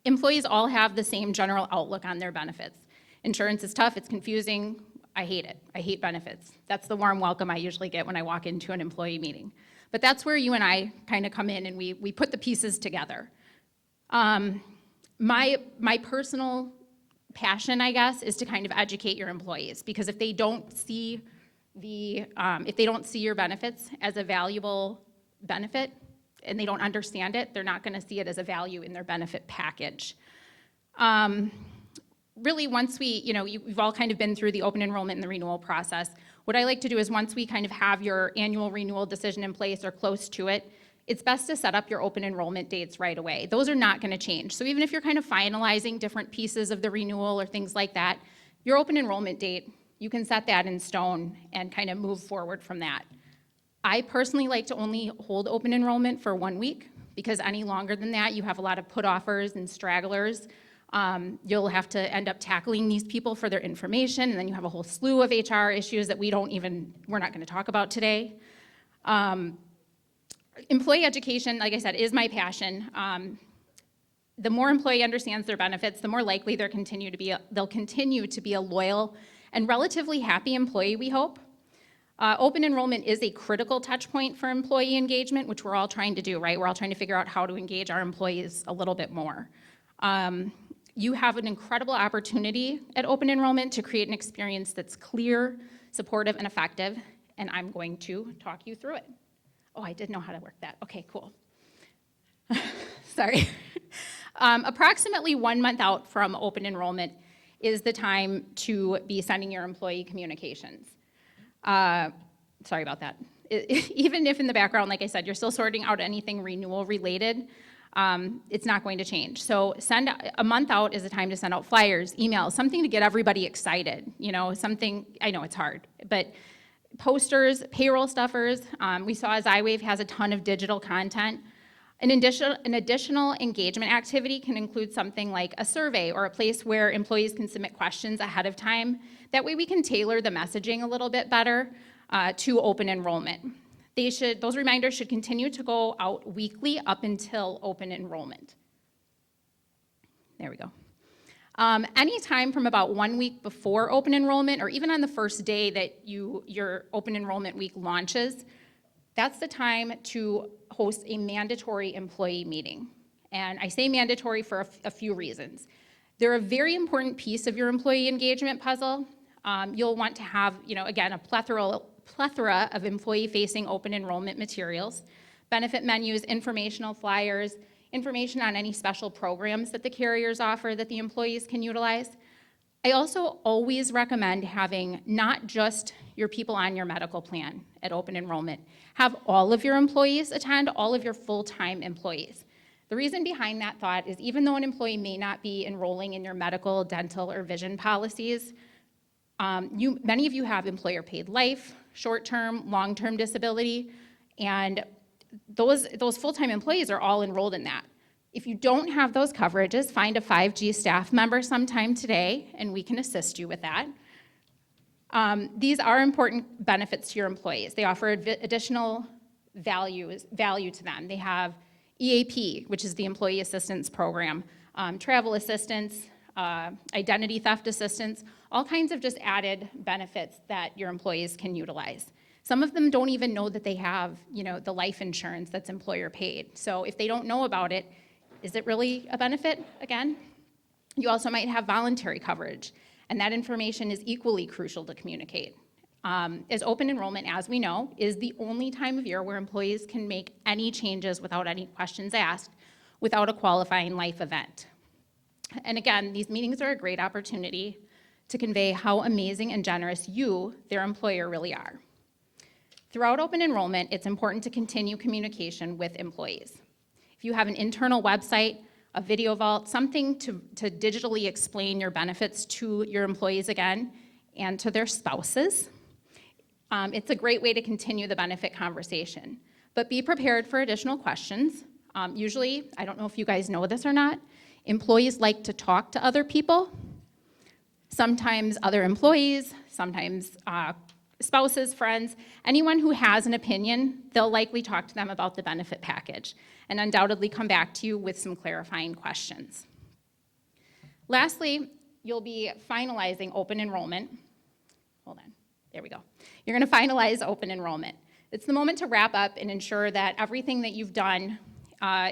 Employees all have the same general outlook on their benefits. Insurance is tough, it's confusing, I hate it. I hate benefits. That's the warm welcome I usually get when I walk into an employee meeting. But that's where you and I kind of come in and we put the pieces together. My personal passion, I guess, is to kind of educate your employees, because if they don't see your benefits as a valuable benefit and they don't understand it, they're not going to see it as a value in their benefit package. Really, once you've all kind of been through the open enrollment and the renewal process, what I like to do is once we kind of have your annual renewal decision in place or close to it, it's best to set up your open enrollment dates right away. Those are not going to change. So even if you're kind of finalizing different pieces of the renewal or things like that, your open enrollment date, you can set that in stone and kind of move forward from that. I personally like to only hold open enrollment for 1 week, because any longer than that, you have a lot of put offers and stragglers. You'll have to end up tackling these people for their information, and then you have a whole slew of HR issues that we're not going to talk about today. Employee education, like I said, is my passion. The more employee understands their benefits, the more likely they'll continue to be a loyal and relatively happy employee, we hope. Open enrollment is a critical touch point for employee engagement, which we're all trying to do, right? We're all trying to figure out how to engage our employees a little bit more. You have an incredible opportunity at open enrollment to create an experience that's clear, supportive, and effective, and I'm going to talk you through it. Oh, I did know how to work that. Okay, cool. Sorry. Approximately 1 month out from open enrollment is the time to be sending your employee communications. Sorry about that. Even if in the background, like I said, you're still sorting out anything renewal related, it's not going to change. So a month out is the time to send out flyers, emails, something to get everybody excited. Something, I know it's hard, but posters, payroll stuffers. We saw Zywave has a ton of digital content. An additional engagement activity can include something like a survey or a place where employees can submit questions ahead of time. That way we can tailor the messaging a little bit better to open enrollment. Those reminders should continue to go out weekly up until open enrollment. There we go. Anytime from about 1 week before open enrollment, or even on the first day that your open enrollment week launches, that's the time to host a mandatory employee meeting. And I say mandatory for a few reasons. They're a very important piece of your employee engagement puzzle. You'll want to have, again, a plethora of employee-facing open enrollment materials, benefit menus, informational flyers, information on any special programs that the carriers offer that the employees can utilize. I also always recommend having not just your people on your medical plan at open enrollment. Have all of your employees attend, all of your full-time employees. The reason behind that thought is even though an employee may not be enrolling in your medical, dental, or vision policies, many of you have employer-paid life, short-term, long-term disability, and those full-time employees are all enrolled in that. If you don't have those coverages, find a 5G staff member sometime today, and we can assist you with that. These are important benefits to your employees. They offer additional value to them. They have EAP, which is the Employee Assistance Program, travel assistance, identity theft assistance, all kinds of just added benefits that your employees can utilize. Some of them don't even know that they have, the life insurance that's employer paid. So if they don't know about it, is it really a benefit again? You also might have voluntary coverage, and that information is equally crucial to communicate. As open enrollment, as we know, is the only time of year where employees can make any changes without any questions asked, without a qualifying life event. And again, these meetings are a great opportunity to convey how amazing and generous you, their employer, really are. Throughout open enrollment, it's important to continue communication with employees. If you have an internal website, a video vault, something to digitally explain your benefits to your employees again and to their spouses, it's a great way to continue the benefit conversation. But be prepared for additional questions. Usually, I don't know if you guys know this or not, employees like to talk to other people, sometimes other employees, sometimes spouses, friends, anyone who has an opinion, they'll likely talk to them about the benefit package and undoubtedly come back to you with some clarifying questions. Lastly, you'll be finalizing open enrollment. Hold on, there we go. You're gonna finalize open enrollment. It's the moment to wrap up and ensure that everything that you've done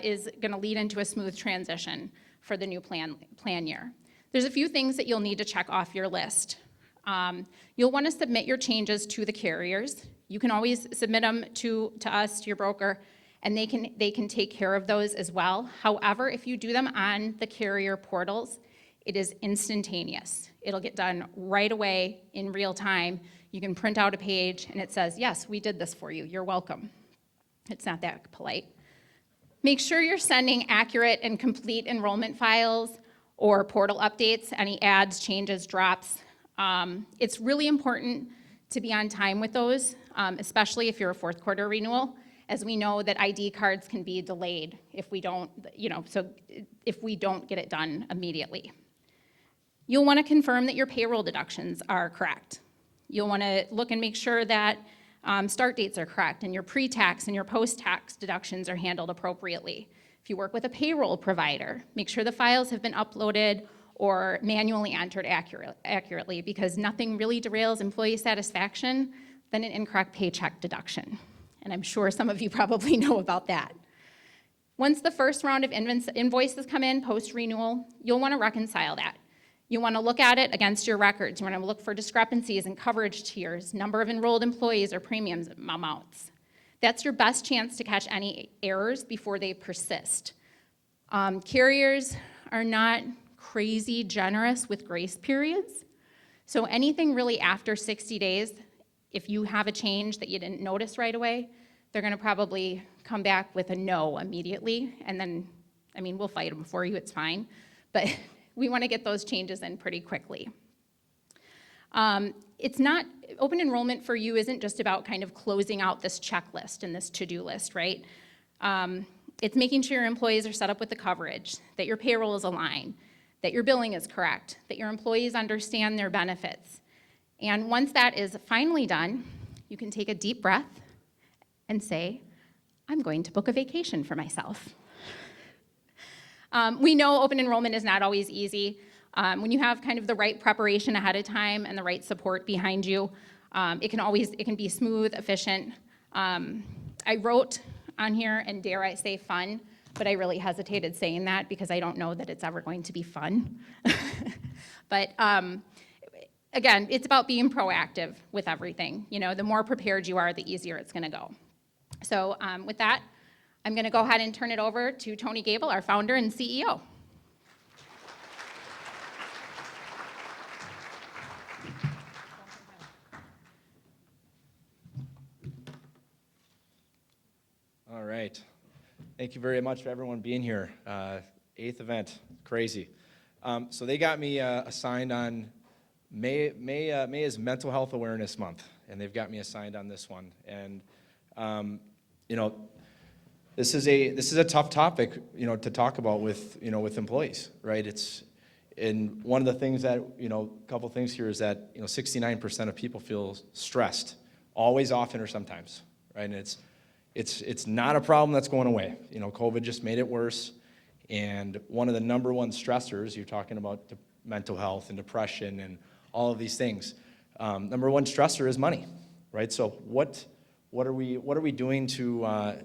is gonna lead into a smooth transition for the new plan year. There's a few things that you'll need to check off your list. You'll want to submit your changes to the carriers. You can always submit them to us, to your broker, and they can take care of those as well. However, if you do them on the carrier portals, it is instantaneous. It'll get done right away in real time. You can print out a page and it says, yes, we did this for you, you're welcome. It's not that polite. Make sure you're sending accurate and complete enrollment files or portal updates, any ads, changes, drops. It's really important to be on time with those, especially if you're a fourth quarter renewal, as we know that ID cards can be delayed if we don't, if we don't get it done immediately. You'll want to confirm that your payroll deductions are correct. You'll want to look and make sure that start dates are correct and your pre-tax and your post-tax deductions are handled appropriately. If you work with a payroll provider, make sure the files have been uploaded or manually entered accurately, because nothing really derails employee satisfaction than an incorrect paycheck deduction. And I'm sure some of you probably know about that. Once the first round of invoices come in post-renewal, you'll want to reconcile that. You want to look at it against your records. You want to look for discrepancies in coverage tiers, number of enrolled employees, or premiums amounts. That's your best chance to catch any errors before they persist. Carriers are not crazy generous with grace periods. So anything really after 60 days, if you have a change that you didn't notice right away, they're gonna probably come back with a no immediately. And then, we'll fight them for you, it's fine. But we wanna get those changes in pretty quickly. Open enrollment for you isn't just about kind of closing out this checklist and this to-do list, right? It's making sure your employees are set up with the coverage, that your payroll is aligned, that your billing is correct, that your employees understand their benefits. And once that is finally done, you can take a deep breath and say, I'm going to book a vacation for myself. We know open enrollment is not always easy. When you have kind of the right preparation ahead of time and the right support behind you, it can be smooth, efficient. I wrote on here, and dare I say fun, but I really hesitated saying that because I don't know that it's ever going to be fun. But again, it's about being proactive with everything. You know, the more prepared you are, the easier it's gonna go. So with that, I'm gonna go ahead and turn it over to Tony Gable, our founder and CEO. All right. Thank you very much for everyone being here. 8th event, crazy. So they got me assigned on May is Mental Health Awareness Month, and they've got me assigned on this one. And you know, this is a tough topic, you know, to talk about with employees, right? And one of the things that, a couple things here is that 69% of people feel stressed, always, often, or sometimes, right? And it's not a problem that's going away. COVID just made it worse. And one of the number one stressors, you're talking about mental health and depression and all of these things. Number one stressor is money, right? So what are we doing to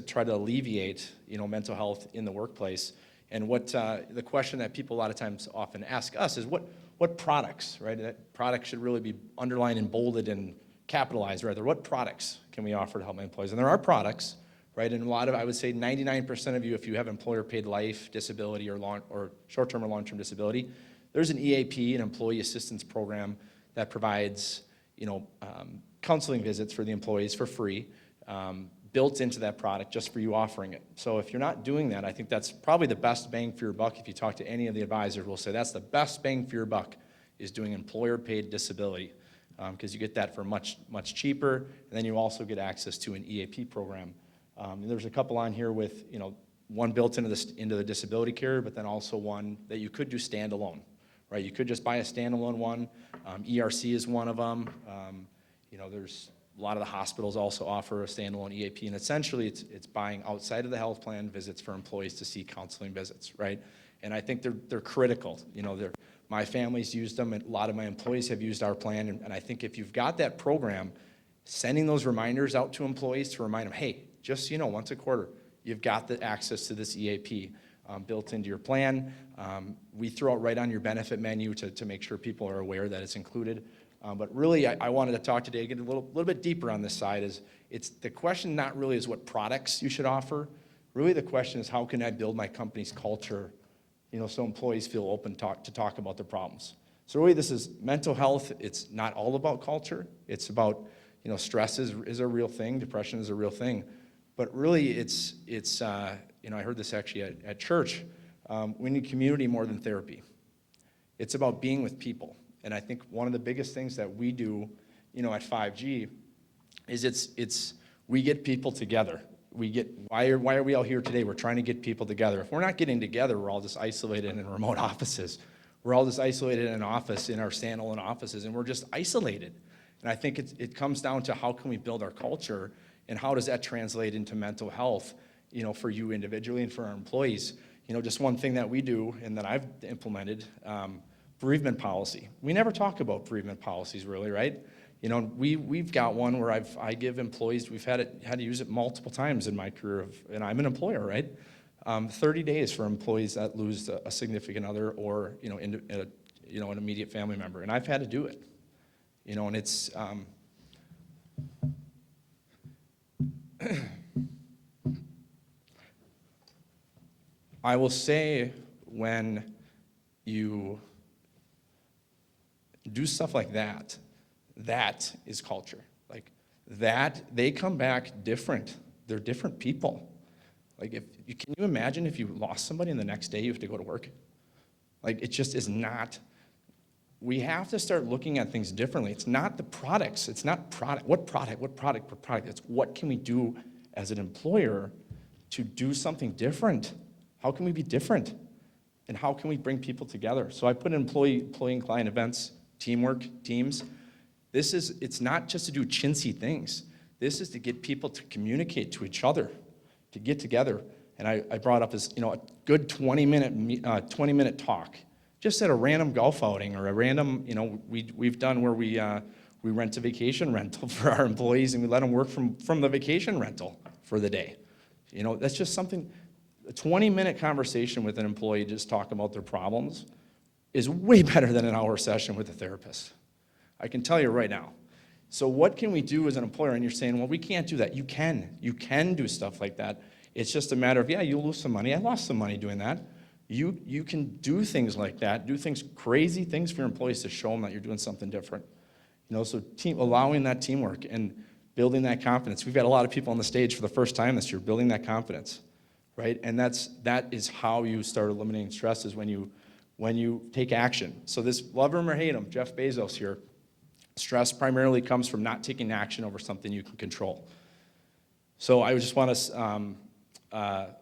try to alleviate mental health in the workplace? And what the question that people a lot of times often ask us is what products, right? That products should really be underlined and bolded and capitalized rather. What products can we offer to help my employees? And there are products, right? And I would say 99% of you, if you have employer-paid life, disability, or short-term or long-term disability, there's an EAP, an employee assistance program that provides, counseling visits for the employees for free, built into that product just for you offering it. So if you're not doing that, I think that's probably the best bang for your buck. If you talk to any of the advisors, will say that's the best bang for your buck is doing employer-paid disability. Because you get that for much, much cheaper, and then you also get access to an EAP program. There's a couple on here with, one built into the disability carrier, but then also one that you could do standalone, right? You could just buy a standalone one. ERC is one of them. There's a lot of the hospitals also offer a standalone EAP, and essentially it's buying outside of the health plan visits for employees to see counseling visits, right? And I think they're critical. My family's used them, and a lot of my employees have used our plan, and I think if you've got that program, sending those reminders out to employees to remind them, hey, just once a quarter, you've got the access to this EAP built into your plan. We throw it right on your benefit menu to make sure people are aware that it's included. But really, I wanted to talk today, get a little bit deeper on this side. It's the question not really is what products you should offer. Really, the question is how can I build my company's culture, so employees feel open to talk about their problems. So really, this is mental health. It's not all about culture. It's about, stress is a real thing. Depression is a real thing. But really, it's I heard this actually at church. We need community more than therapy. It's about being with people. And I think one of the biggest things that we do, at 5G is we get people together. Why are we all here today? We're trying to get people together. If we're not getting together, we're all just isolated in remote offices. We're all just isolated in an office, in our standalone offices, and we're just isolated. And I think it comes down to how can we build our culture, and how does that translate into mental health, for you individually and for our employees. Just one thing that we do and that I've implemented, bereavement policy. We never talk about bereavement policies really, right? We've got one where I give employees, we've had to use it multiple times in my career, and I'm an employer, right? 30 days for employees that lose a significant other or an immediate family member, and I've had to do it. And it's I will say when you do stuff like that, that is culture. Like that, they come back different. They're different people. Like can you imagine if you lost somebody and the next day you have to go to work? Like it just is not. We have to start looking at things differently. It's not the products. It's not product. What product? It's what can we do as an employer to do something different? How can we be different? And how can we bring people together? So I put in employee and client events, teamwork, teams. It's not just to do chintzy things. This is to get people to communicate to each other, to get together. And I brought up a good 20-minute talk just at a random golf outing or a random, we've done where we rent a vacation rental for our employees and we let them work from the vacation rental for the day. That's just something, a 20-minute conversation with an employee just talking about their problems is way better than an hour session with a therapist. I can tell you right now. So what can we do as an employer? And you're saying, well, we can't do that. You can do stuff like that. It's just a matter of, yeah, you'll lose some money. I lost some money doing that. You can do things like that, do things, crazy things for your employees to show them that you're doing something different. So allowing that teamwork and building that confidence. We've got a lot of people on the stage for the first time this year, building that confidence, right? And that is how you start eliminating stress, is when you take action. So this, love him or hate him, Jeff Bezos here, stress primarily comes from not taking action over something you can control. So I just want to,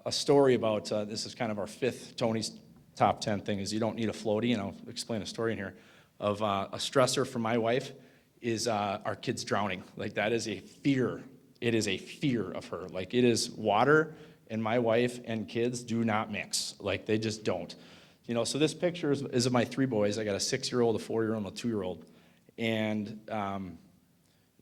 a story about, this is kind of our fifth Tony's top 10 thing, is you don't need a floaty, and I'll explain a story in here, of a stressor for my wife is our kids drowning. Like, that is a fear. It is a fear of her. Like, it is water, and my wife and kids do not mix. Like, they just don't. So this picture is of my three boys. I got a 6-year-old, a 4-year-old, and a 2-year-old. And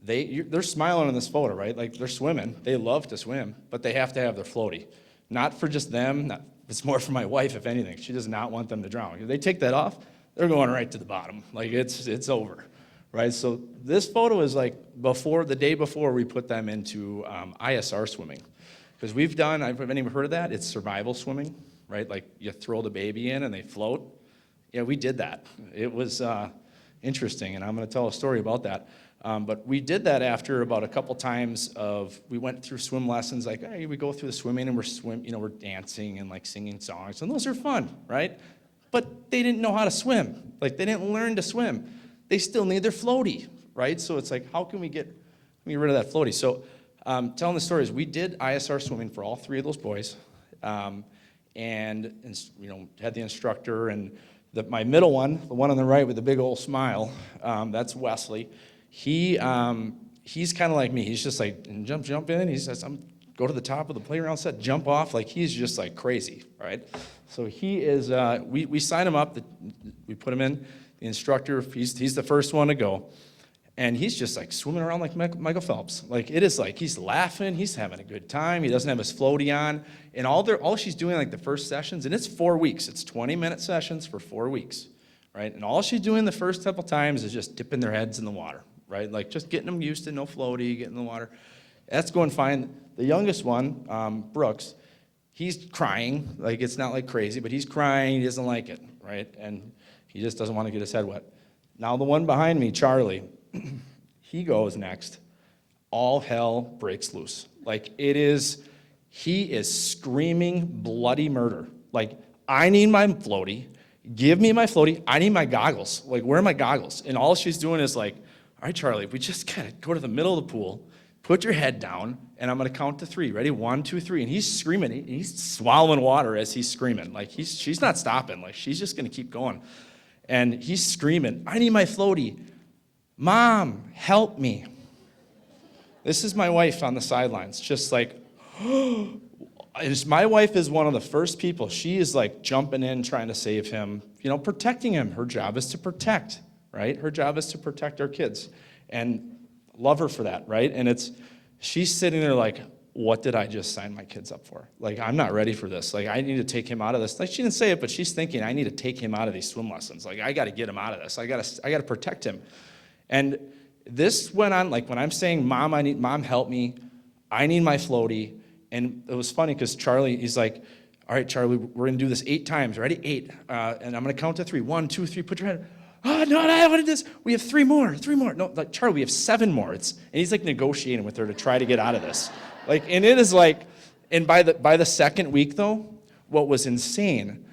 they're smiling in this photo, right? Like, they're swimming. They love to swim, but they have to have their floaty. Not for just them. It's more for my wife, if anything. She does not want them to drown. If they take that off, they're going right to the bottom. Like, it's over, right? So this photo is like the day before we put them into ISR swimming. Because we've done, I've never heard of that. It's survival swimming, right? Like, you throw the baby in and they float. Yeah, we did that. It was interesting, and I'm going to tell a story about that. But we did that after about a couple times we went through swim lessons, like, hey, we go through the swimming and we're dancing and like singing songs, and those are fun, right? But they didn't know how to swim. Like, they didn't learn to swim. They still need their floaty, right? So it's like, how can we get rid of that floaty? So telling the story is, we did ISR swimming for all three of those boys, and had the instructor, and my middle one, the one on the right with the big old smile, that's Wesley. He's kind of like me. He's just like, jump in. He says, go to the top of the playground set, jump off. Like, he's just like crazy, right? So he is, we sign him up, we put him in. The instructor, he's the first one to go. And he's just like swimming around like Michael Phelps. Like, it is like he's laughing, he's having a good time. He doesn't have his floaty on. And all she's doing, like the first sessions, and it's 4 weeks. It's 20-minute sessions for 4 weeks, right? And all she's doing the first couple times is just dipping their heads in the water, right? Like, just getting them used to no floaty, getting in the water. That's going fine. The youngest one, Brooks, he's crying. Like, it's not like crazy, but he's crying. He doesn't like it, right? And he just doesn't want to get his head wet. Now the one behind me, Charlie, he goes next. All hell breaks loose. Like, he is screaming bloody murder. Like, I need my floaty. Give me my floaty. I need my goggles. Like, where are my goggles? And all she's doing is like, all right, Charlie, we just gotta go to the middle of the pool, put your head down, and I'm gonna count to 3. Ready? 1, 2, 3. And he's screaming. He's swallowing water as he's screaming. Like, she's not stopping. Like, she's just gonna keep going. And he's screaming, I need my floaty. Mom, help me. This is my wife on the sidelines, just like, my wife is one of the first people. She is like jumping in, trying to save him, protecting him. Her job is to protect, right? Her job is to protect our kids. And love her for that, right? And she's sitting there like, what did I just sign my kids up for? Like, I'm not ready for this. Like, I need to take him out of this. Like, she didn't say it, but she's thinking, I need to take him out of these swim lessons. Like, I got to get him out of this. I got to protect him. And this went on, like, when I'm saying, Mom, help me. I need my floaty. And it was funny because Charlie, he's like, all right, Charlie, we're going to do this 8 times. Ready? 8. And I'm going to count to 3. 1, 2, 3. Put your head. Oh, no, I wanted this. We have 3 more. 3 more. No, like, Charlie, we have 7 more. And he's like negotiating with her to try to get out of this. Like, and it is like, and by the second week though, what was insane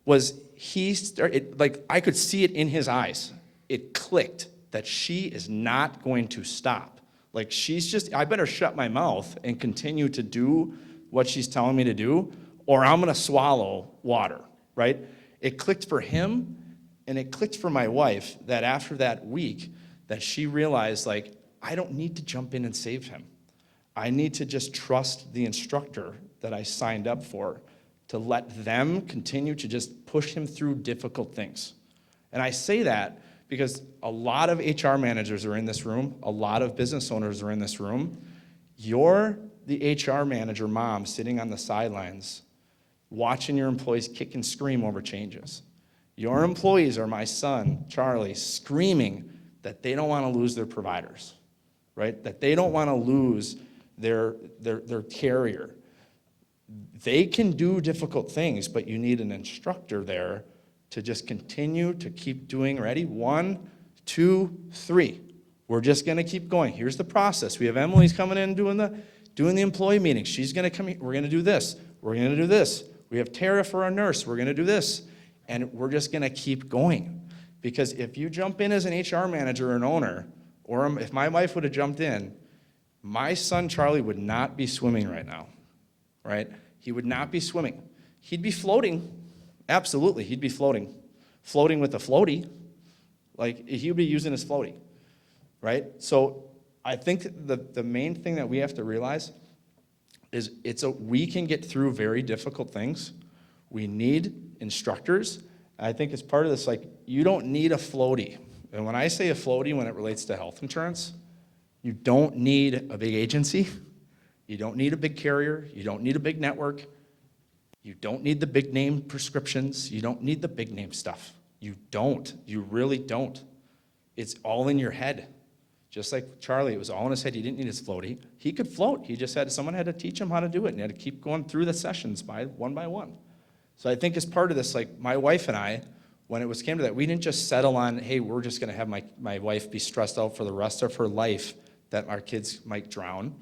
was he started, like, I could see it in his eyes. It clicked that she is not going to stop. Like, I better shut my mouth and continue to do what she's telling me to do, or I'm gonna swallow water, right? It clicked for him, and it clicked for my wife that after that week, that she realized, like, I don't need to jump in and save him. I need to just trust the instructor that I signed up for to let them continue to just push him through difficult things. And I say that because a lot of HR managers are in this room, a lot of business owners are in this room. You're the HR manager mom sitting on the sidelines watching your employees kick and scream over changes. Your employees are my son, Charlie, screaming that they don't want to lose their providers, right? That they don't want to lose their carrier. They can do difficult things, but you need an instructor there to just continue to keep doing. Ready? 1, 2, 3. We're just going to keep going. Here's the process. We have Emily's coming in doing the employee meeting. She's going to come here. We're going to do this. We're going to do this. We have Tara for our nurse. We're going to do this. And we're just going to keep going. Because if you jump in as an HR manager or an owner, or if my wife would have jumped in, my son Charlie would not be swimming right now, right? He would not be swimming. He'd be floating. Absolutely, he'd be floating. Floating with a floaty. Like, he would be using his floaty, right? So I think the main thing that we have to realize is we can get through very difficult things. We need instructors. I think as part of this, like, you don't need a floaty. And when I say a floaty, when it relates to health insurance, you don't need a big agency. You don't need a big carrier. You don't need a big network. You don't need the big name prescriptions. You don't need the big name stuff. You don't. You really don't. It's all in your head. Just like Charlie, it was all in his head. He didn't need his floaty. He could float. Someone had to teach him how to do it, and he had to keep going through the sessions one by one. So I think as part of this, like, my wife and I, when it came to that, we didn't just settle on, hey, we're just going to have my wife be stressed out for the rest of her life that our kids might drown.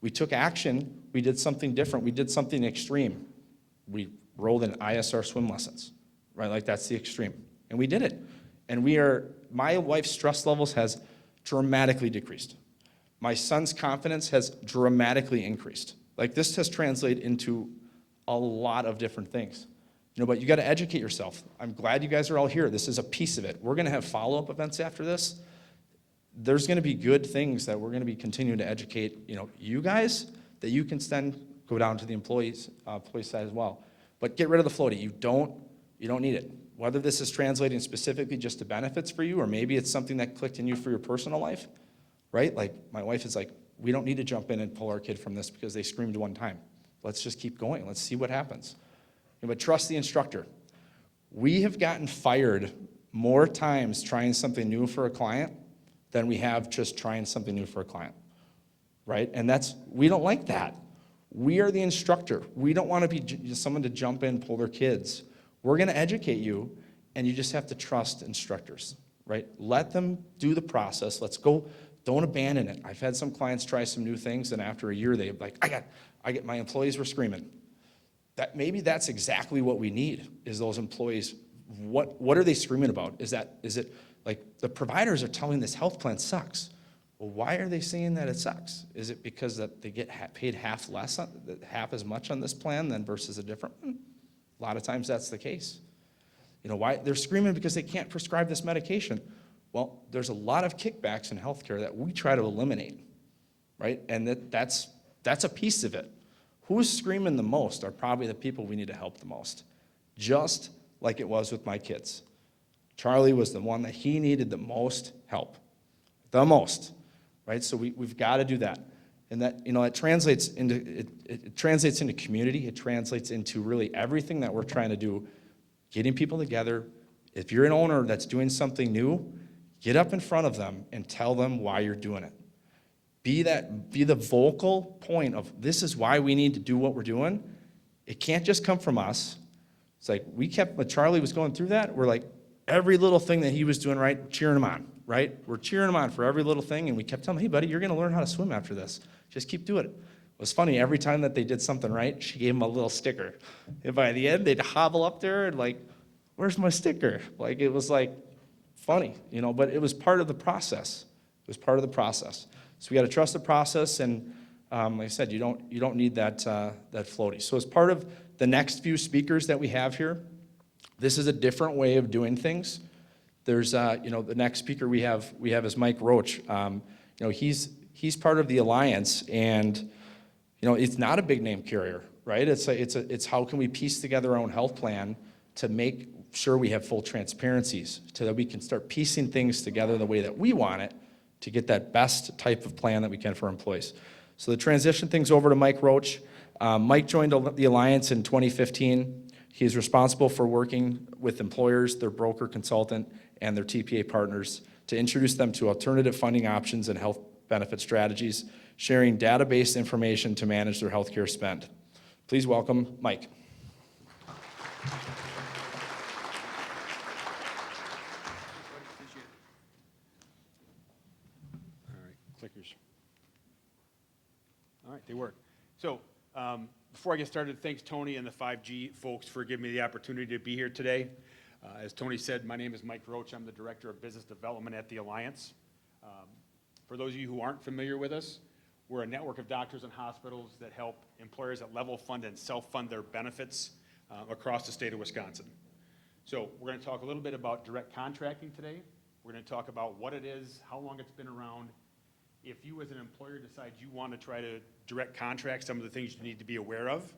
We took action. We did something different. We did something extreme. We rolled in ISR swim lessons, right? Like, that's the extreme. And we did it. And my wife's stress levels has dramatically decreased. My son's confidence has dramatically increased. Like, this has translated into a lot of different things. But you got to educate yourself. I'm glad you guys are all here. This is a piece of it. We're going to have follow-up events after this. There's going to be good things that we're going to be continuing to educate, you guys, that you can then go down to the employee side as well. But get rid of the floaty. You don't need it. Whether this is translating specifically just to benefits for you, or maybe it's something that clicked in you for your personal life, right? Like, my wife is like, we don't need to jump in and pull our kid from this because they screamed one time. Let's just keep going. Let's see what happens. But trust the instructor. We have gotten fired more times trying something new for a client than we have just trying something new for a client, right? And we don't like that. We are the instructor. We don't want to be someone to jump in, pull their kids. We're going to educate you, and you just have to trust instructors, right? Let them do the process. Let's go. Don't abandon it. I've had some clients try some new things, and after a year, they're like, my employees were screaming. Maybe that's exactly what we need, is those employees. What are they screaming about? Is it like, the providers are telling this health plan sucks? Well, why are they saying that it sucks? Is it because that they get paid half as much on this plan than versus a different one? A lot of times that's the case. Why they're screaming because they can't prescribe this medication. Well, there's a lot of kickbacks in healthcare that we try to eliminate, right? And that's a piece of it. Who's screaming the most are probably the people we need to help the most. Just like it was with my kids. Charlie was the one that he needed the most help. The most, right? So we've got to do that. And that, it translates into community. It translates into really everything that we're trying to do, getting people together. If you're an owner that's doing something new, get up in front of them and tell them why you're doing it. Be the vocal point of, this is why we need to do what we're doing. It can't just come from us. It's like, when Charlie was going through that, we're like, every little thing that he was doing right, cheering him on, right? We're cheering him on for every little thing, and we kept telling him, hey, buddy, you're going to learn how to swim after this. Just keep doing it. It was funny, every time that they did something right, she gave him a little sticker. And by the end, they'd hobble up there and like, where's my sticker? Like, it was like funny, but it was part of the process. It was part of the process. So we got to trust the process, and like I said, you don't need that floaty. So as part of the next few speakers that we have here, this is a different way of doing things. There's the next speaker we have is Mike Roach. He's part of the Alliance, and it's not a big name carrier, right? It's how can we piece together our own health plan to make sure we have full transparencies so that we can start piecing things together the way that we want it to get that best type of plan that we can for our employees. So the transition things over to Mike Roach. Mike joined the Alliance in 2015. He is responsible for working with employers, their broker consultant, and their TPA partners to introduce them to alternative funding options and health benefit strategies, sharing database information to manage their healthcare spend. Please welcome Mike. Clickers. All right, they work. So before I get started, thanks Tony and the 5G folks for giving me the opportunity to be here today. As Tony said, my name is Mike Roach. I'm the Director of Business Development at the Alliance. For those of you who aren't familiar with us, we're a network of doctors and hospitals that help employers that level fund and self-fund their benefits across the state of Wisconsin. So we're going to talk a little bit about direct contracting today. We're going to talk about what it is, how long it's been around. If you as an employer decide you want to try to direct contract, some of the things you need to be aware of,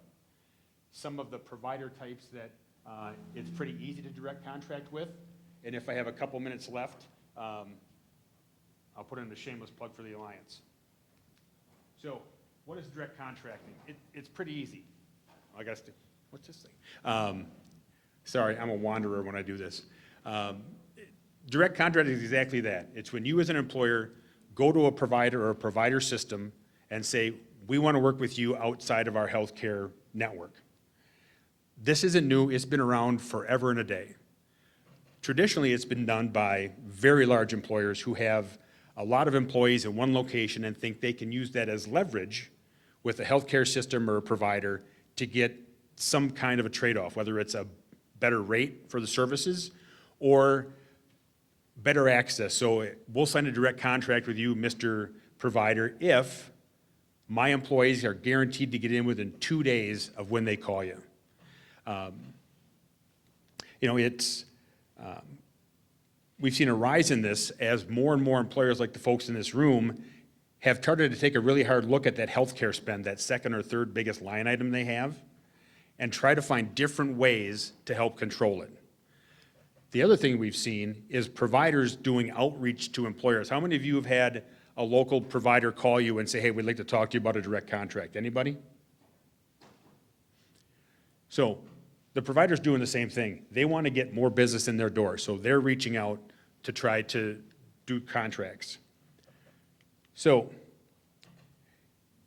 some of the provider types that it's pretty easy to direct contract with, and if I have a couple minutes left, I'll put in a shameless plug for the Alliance. So what is direct contracting? It's pretty easy. I got to, what's this thing? Sorry, I'm a wanderer when I do this. Direct contracting is exactly that. It's when you as an employer go to a provider or a provider system and say, we want to work with you outside of our healthcare network. This isn't new, it's been around forever and a day. Traditionally, it's been done by very large employers who have a lot of employees in one location and think they can use that as leverage with a healthcare system or a provider to get some kind of a trade-off, whether it's a better rate for the services or better access. So we'll sign a direct contract with you, Mr. Provider, if my employees are guaranteed to get in within 2 days of when they call you. We've seen a rise in this as more and more employers like the folks in this room have started to take a really hard look at that healthcare spend, that second or third biggest line item they have, and try to find different ways to help control it. The other thing we've seen is providers doing outreach to employers. How many of you have had a local provider call you and say, hey, we'd like to talk to you about a direct contract? Anybody? So the provider's doing the same thing. They want to get more business in their door, so they're reaching out to try to do contracts. So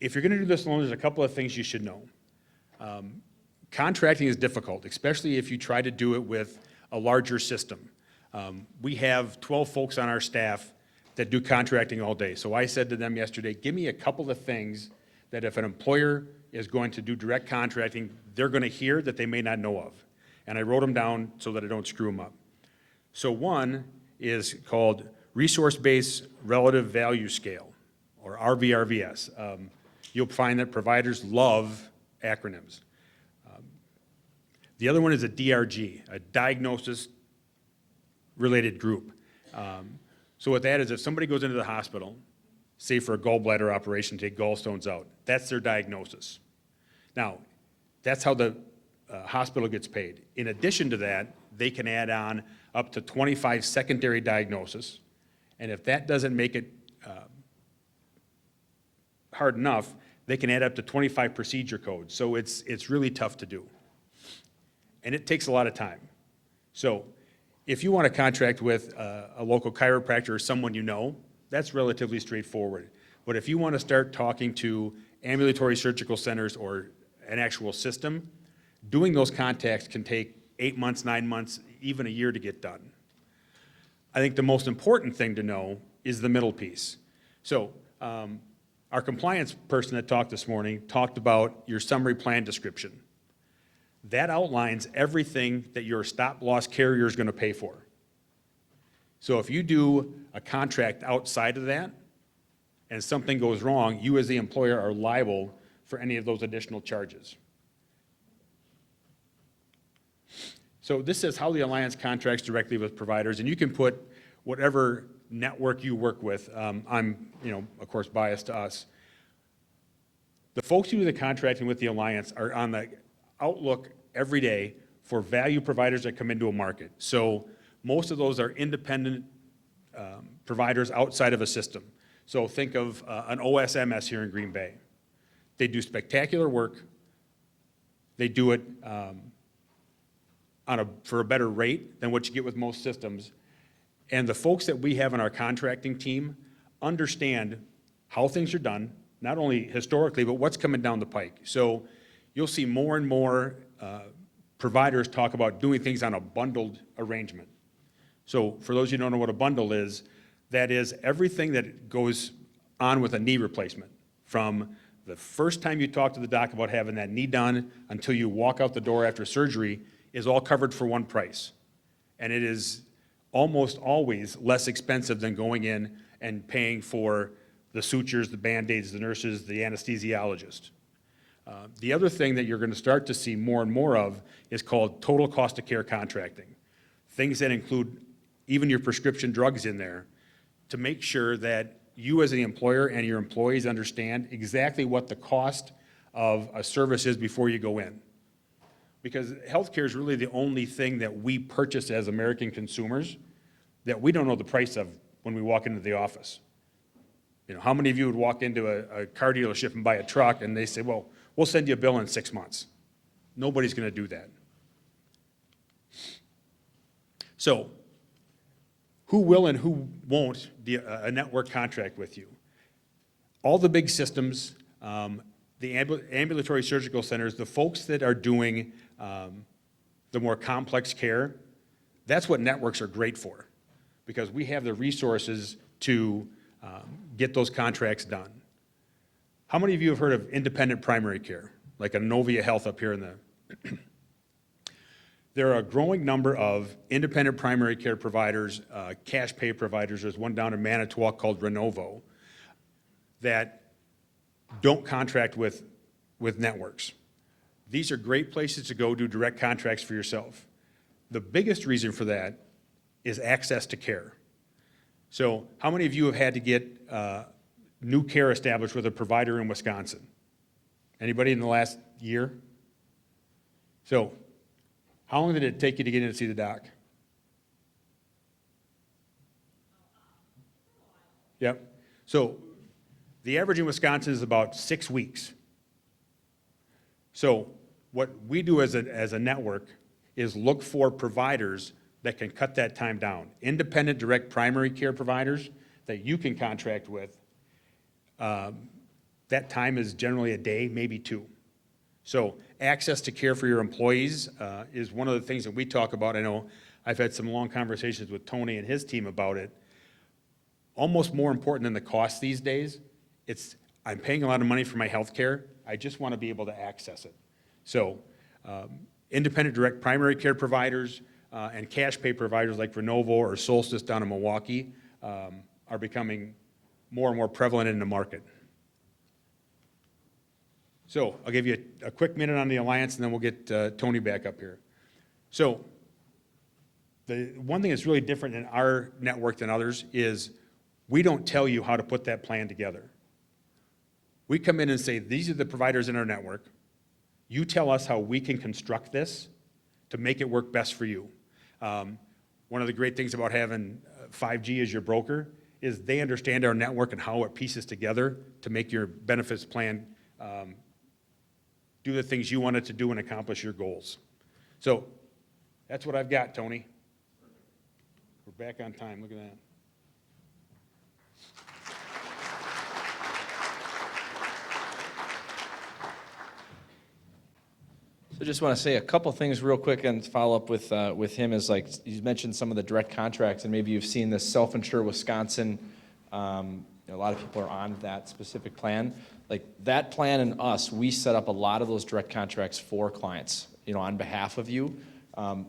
if you're going to do this alone, there's a couple of things you should know. Contracting is difficult, especially if you try to do it with a larger system. We have 12 folks on our staff that do contracting all day. So I said to them yesterday, give me a couple of things that if an employer is going to do direct contracting, they're going to hear that they may not know of. And I wrote them down so that I don't screw them up. So one is called Resource-Based Relative Value Scale, or RVRVS. You'll find that providers love acronyms. The other one is a DRG, a diagnosis-related group. So what that is, if somebody goes into the hospital, say for a gallbladder operation, take gallstones out, that's their diagnosis. Now, that's how the hospital gets paid. In addition to that, they can add on up to 25 secondary diagnoses, and if that doesn't make it hard enough, they can add up to 25 procedure codes. So it's really tough to do. And it takes a lot of time. So if you want to contract with a local chiropractor or someone you know, that's relatively straightforward. But if you want to start talking to ambulatory surgical centers or an actual system, doing those contacts can take 8 months, 9 months, even a year to get done. I think the most important thing to know is the middle piece. So our compliance person that talked this morning talked about your summary plan description. That outlines everything that your stop-loss carrier is going to pay for. So if you do a contract outside of that and something goes wrong, you as the employer are liable for any of those additional charges. So this says how the Alliance contracts directly with providers, and you can put whatever network you work with. I'm, of course, biased to us. The folks who do the contracting with the Alliance are on the outlook every day for value providers that come into a market. So most of those are independent providers outside of a system. So think of an OSMS here in Green Bay. They do spectacular work. They do it for a better rate than what you get with most systems. And the folks that we have on our contracting team understand how things are done, not only historically, but what's coming down the pike. So you'll see more and more providers talk about doing things on a bundled arrangement. So for those of you who don't know what a bundle is, that is everything that goes on with a knee replacement, from the first time you talk to the doc about having that knee done until you walk out the door after surgery is all covered for one price. And it is almost always less expensive than going in and paying for the sutures, the Band-Aids, the nurses, the anesthesiologist. The other thing that you're going to start to see more and more of is called total cost of care contracting. Things that include even your prescription drugs in there to make sure that you as the employer and your employees understand exactly what the cost of a service is before you go in. Because healthcare is really the only thing that we purchase as American consumers that we don't know the price of when we walk into the office. You know, how many of you would walk into a car dealership and buy a truck and they say, well, we'll send you a bill in 6 months? Nobody's going to do that. So, who will and who won't be a network contract with you? All the big systems, the ambulatory surgical centers, the folks that are doing the more complex care, that's what networks are great for, because we have the resources to get those contracts done. How many of you have heard of independent primary care, like a Novia Health up here in the... There are a growing number of independent primary care providers, cash pay providers. There's one down in Manitowoc called Renovo that don't contract with networks. These are great places to go do direct contracts for yourself. The biggest reason for that is access to care. So how many of you have had to get new care established with a provider in Wisconsin? Anybody in the last year? So how long did it take you to get in to see the doc? Yep. So the average in Wisconsin is about 6 weeks. So what we do as a network is look for providers that can cut that time down. Independent direct primary care providers that you can contract with, that time is generally a day, maybe 2. So access to care for your employees is one of the things that we talk about. I know I've had some long conversations with Tony and his team about it. Almost more important than the cost these days, it's I'm paying a lot of money for my health care. I just want to be able to access it. So independent direct primary care providers and cash pay providers like Renovo or Solstice down in Milwaukee are becoming more and more prevalent in the market. So I'll give you a quick minute on the Alliance, and then we'll get Tony back up here. So the one thing that's really different in our network than others is we don't tell you how to put that plan together. We come in and say, these are the providers in our network. You tell us how we can construct this to make it work best for you. One of the great things about having 5G as your broker is they understand our network and how it pieces together to make your benefits plan do the things you want it to do and accomplish your goals. So that's what I've got, Tony. We're back on time. Look at that. So I just want to say a couple things real quick and follow up with him is like you mentioned some of the direct contracts, and maybe you've seen this Self-Insure Wisconsin. A lot of people are on that specific plan. Like that plan and us, we set up a lot of those direct contracts for clients, on behalf of you.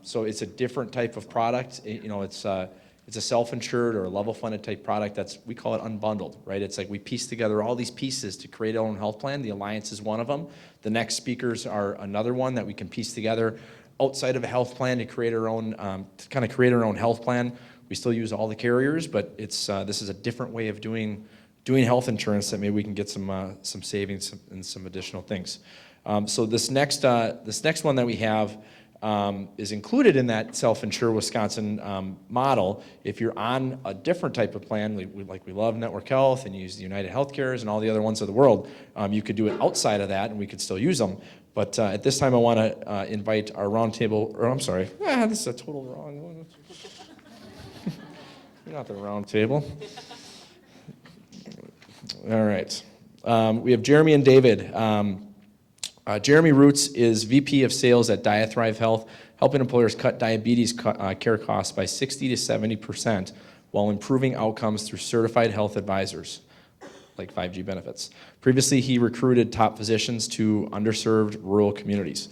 So it's a different type of product. It's a self-insured or a level-funded type product. We call it unbundled, right? It's like we piece together all these pieces to create our own health plan. The Alliance is one of them. The next speakers are another one that we can piece together outside of a health plan to create our own, health plan. We still use all the carriers, but this is a different way of doing doing health insurance, that maybe we can get some savings and some additional things. So this next one that we have is included in that self-insure Wisconsin model. If you're on a different type of plan, we love Network Health and use the United Healthcares and all the other ones of the world, you could do it outside of that and we could still use them. But at this time I want to invite our roundtable, or I'm sorry, this is a total wrong one. You're not the round table. All right. We have Jeremy and David. Jeremy Roots is VP of Sales at Diathrive Health, helping employers cut diabetes care costs by 60 to 70% while improving outcomes through certified health advisors, like 5G benefits. Previously, he recruited top physicians to underserved rural communities.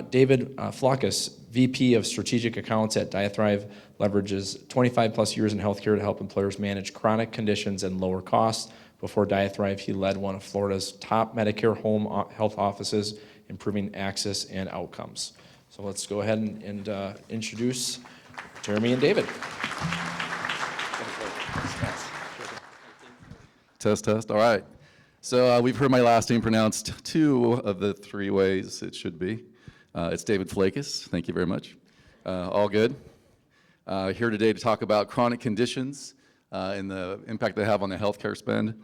David Flockus, VP of Strategic Accounts at Diathrive, leverages 25 plus years in healthcare to help employers manage chronic conditions and lower costs. Before Diathrive, he led one of Florida's top Medicare home health offices, improving access and outcomes. So let's go ahead and introduce Jeremy and David. Test, test. All right. So we've heard my last name pronounced 2 of the 3 ways it should be. It's David Flakis. Thank you very much. All good. Here today to talk about chronic conditions and the impact they have on the healthcare spend.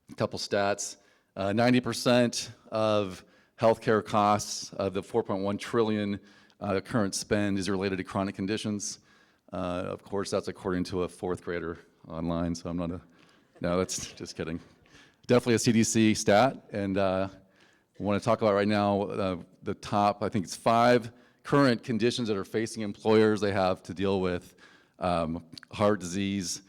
A couple stats. 90% of healthcare costs of the $4.1 trillion current spend is related to chronic conditions. Of course, that's according to a 4th grader online, so I'm not no, that's just kidding. Definitely a CDC stat, and I want to talk about right now the top, I think it's 5 current conditions that are facing employers. They have to deal with heart disease,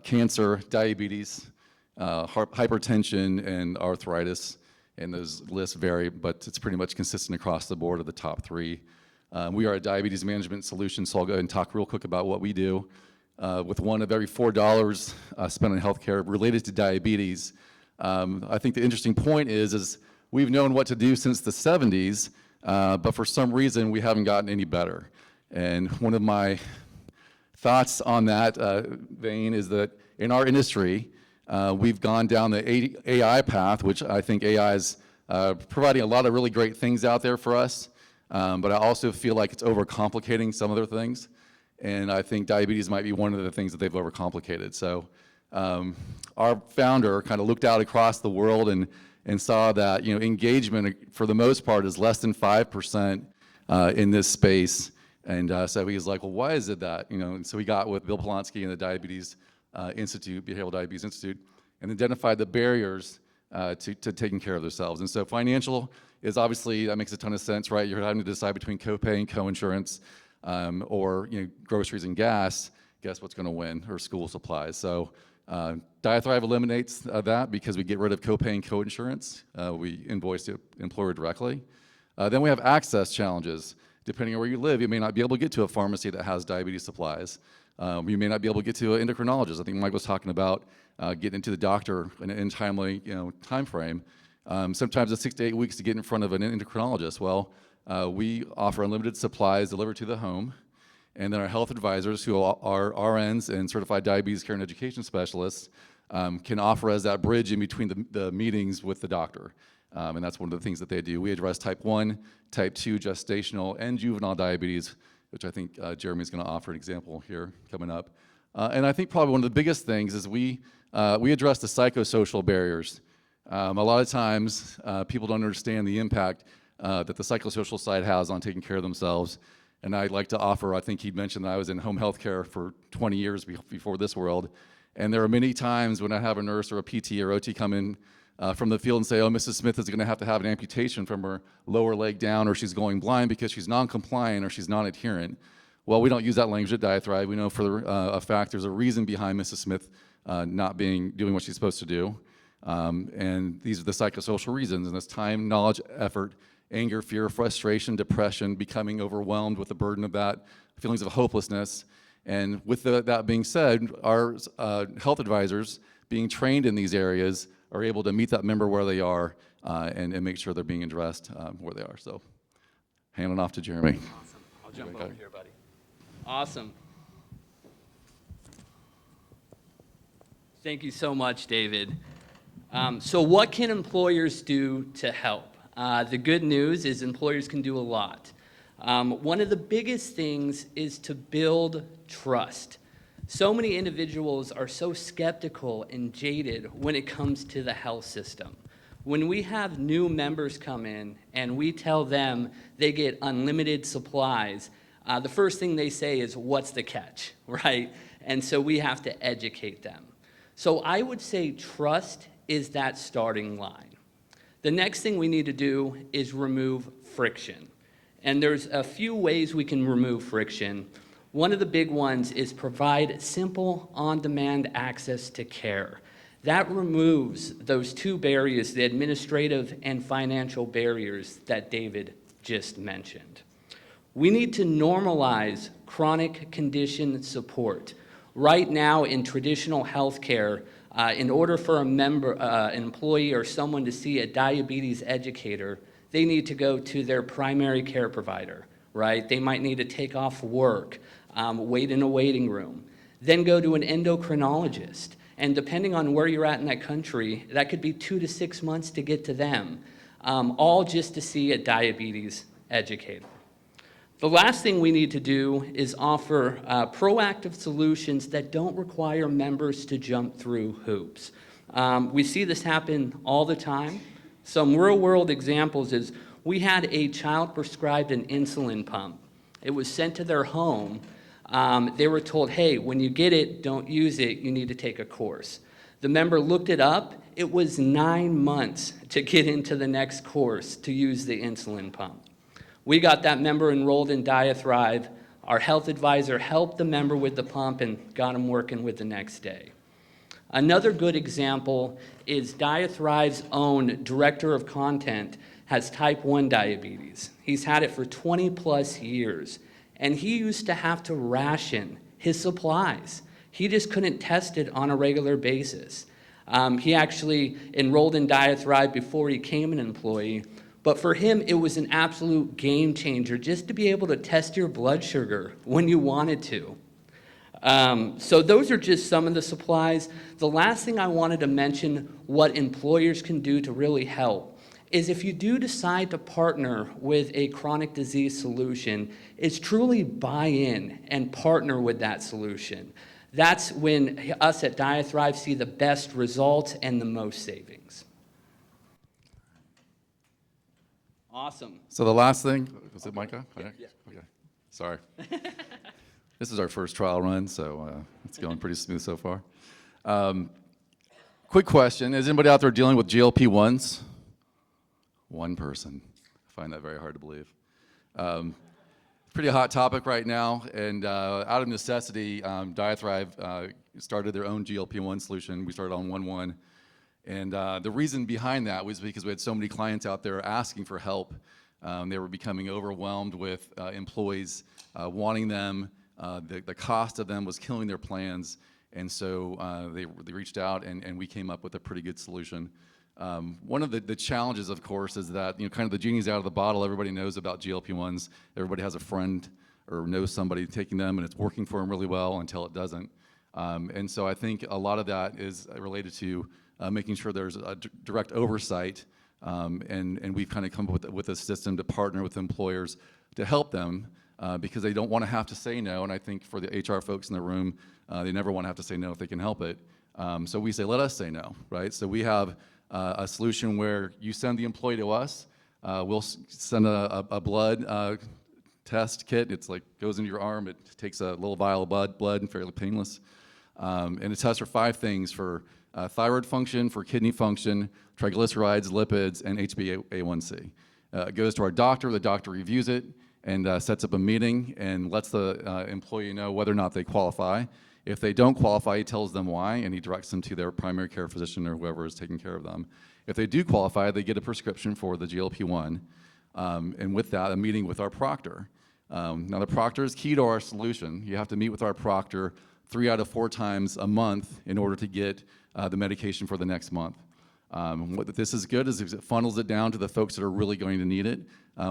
cancer, diabetes, hypertension, and arthritis, and those lists vary, but it's pretty much consistent across the board of the top 3. We are a diabetes management solution, so I'll go ahead and talk real quick about what we do. With one of every $4 spent on healthcare related to diabetes, I think the interesting point is we've known what to do since the 70s, but for some reason we haven't gotten any better. And one of my thoughts on that vein is that in our industry, we've gone down the AI path, which I think AI is providing a lot of really great things out there for us, but I also feel like it's overcomplicating some other things, and I think diabetes might be one of the things that they've overcomplicated. So our founder kind of looked out across the world and saw that engagement for the most part is less than 5% in this space, and so he was like, well, why is it that? And so we got with Bill Polonsky and the Diabetes Institute, Behavioral Diabetes Institute, and identified the barriers to taking care of themselves. And so financial is obviously, that makes a ton of sense, right? You're having to decide between copay and coinsurance, or groceries and gas. Guess what's going to win? Or school supplies. So Diathrive eliminates that because we get rid of copay and coinsurance. We invoice the employer directly. Then we have access challenges. Depending on where you live, you may not be able to get to a pharmacy that has diabetes supplies. You may not be able to get to an endocrinologist. I think Mike was talking about getting into the doctor in an timely time frame. Sometimes it's 6 to 8 weeks to get in front of an endocrinologist. Well, we offer unlimited supplies delivered to the home, and then our health advisors, who are RNs and certified diabetes care and education specialists, can offer us that bridge in between the meetings with the doctor. And that's one of the things that they do. We address type 1, type 2 gestational, and juvenile diabetes, which I think Jeremy's going to offer an example here coming up. And I think probably one of the biggest things is we address the psychosocial barriers. A lot of times, people don't understand the impact that the psychosocial side has on taking care of themselves. And I'd like to offer, I think he'd mentioned that I was in home health care for 20 years before this world. And there are many times when I have a nurse or a PT or OT come in from the field and say, oh, Mrs. Smith is going to have an amputation from her lower leg down, or she's going blind because she's non-compliant or she's non-adherent. Well, we don't use that language at Diathrive. We know for a fact there's a reason behind Mrs. Smith not doing what she's supposed to do. And these are the psychosocial reasons, and this time, knowledge, effort, anger, fear, frustration, depression, becoming overwhelmed with the burden of that, feelings of hopelessness. And with that being said, our health advisors, being trained in these areas, are able to meet that member where they are and make sure they're being addressed where they are. So, handing off to Jeremy. Awesome. I'll jump over here, buddy. Awesome. Thank you so much, David. So what can employers do to help? The good news is employers can do a lot. One of the biggest things is to build trust. So many individuals are so skeptical and jaded when it comes to the health system. When we have new members come in and we tell them they get unlimited supplies, the first thing they say is, what's the catch, right? And so we have to educate them. So I would say trust is that starting line. The next thing we need to do is remove friction. And there's a few ways we can remove friction. One of the big ones is provide simple, on-demand access to care. That removes those two barriers, the administrative and financial barriers that David just mentioned. We need to normalize chronic condition support. Right now in traditional healthcare, in order for a member, an employee or someone to see a diabetes educator, they need to go to their primary care provider, right? They might need to take off work, wait in a waiting room, then go to an endocrinologist. And depending on where you're at in that country, that could be 2 to 6 months to get to them, all just to see a diabetes educator. The last thing we need to do is offer proactive solutions that don't require members to jump through hoops. We see this happen all the time. Some real-world examples is we had a child prescribed an insulin pump. It was sent to their home. They were told, hey, when you get it, don't use it, you need to take a course. The member looked it up. It was 9 months to get into the next course to use the insulin pump. We got that member enrolled in DiaThrive. Our health advisor helped the member with the pump and got him working with the next day. Another good example is DiaThrive's own director of content has type 1 diabetes. He's had it for 20 plus years, and he used to have to ration his supplies. He just couldn't test it on a regular basis. He actually enrolled in DiaThrive before he became an employee, but for him, it was an absolute game changer just to be able to test your blood sugar when you wanted to. So those are just some of the supplies. The last thing I wanted to mention, what employers can do to really help, is if you do decide to partner with a chronic disease solution, is truly buy in and partner with that solution. That's when us at DiaThrive see the best results and the most savings. Awesome. So the last thing, was it Micah? Yeah. Okay, sorry. This is our first trial run, so it's going pretty smooth so far. Quick question, is anybody out there dealing with GLP-1s? One person. I find that very hard to believe. Pretty hot topic right now, and out of necessity, DiaThrive started their own GLP-1 solution. We started on 1/1. And the reason behind that was because we had so many clients out there asking for help. They were becoming overwhelmed with employees wanting them. The cost of them was killing their plans. And so they reached out and we came up with a pretty good solution. One of the challenges, of course, is that kind of the genie's out of the bottle. Everybody knows about GLP-1s. Everybody has a friend or knows somebody taking them, and it's working for them really well until it doesn't. And so I think a lot of that is related to making sure there's a direct oversight, and we've kind of come up with a system to partner with employers to help them because they don't want to have to say no. And I think for the HR folks in the room, they never want to have to say no if they can help it. So we say, let us say no, right? So we have a solution where you send the employee to us. We'll send a blood test kit. It's like goes into your arm. It takes a little vial of blood and fairly painless. And it tests for 5 things: for thyroid function, for kidney function, triglycerides, lipids, and HbA1c. It goes to our doctor. The doctor reviews it and sets up a meeting and lets the employee know whether or not they qualify. If they don't qualify, he tells them why, and he directs them to their primary care physician or whoever is taking care of them. If they do qualify, they get a prescription for the GLP-1, and with that, a meeting with our proctor. Now, the proctor is key to our solution. You have to meet with our proctor 3 out of 4 times a month in order to get the medication for the next month. What this is good is it funnels it down to the folks that are really going to need it.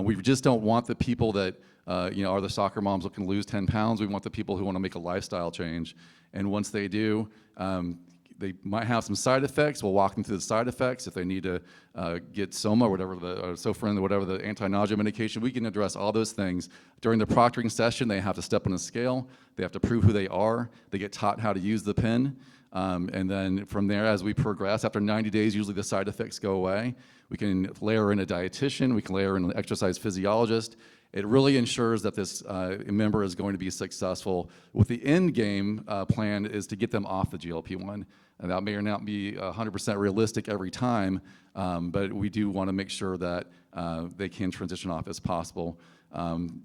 We just don't want the people that are the soccer moms looking to lose 10 pounds. We want the people who want to make a lifestyle change. And once they do, they might have some side effects. We'll walk them through the side effects. If they need to get Soma, or Sofrin, whatever the anti-nausea medication, we can address all those things. During the proctoring session, they have to step on a scale. They have to prove who they are. They get taught how to use the pen. And then from there, as we progress, after 90 days, usually the side effects go away. We can layer in a dietitian. We can layer in an exercise physiologist. It really ensures that this member is going to be successful. With the end game plan is to get them off the GLP-1. And that may or not be 100% realistic every time, but we do want to make sure that they can transition off as possible.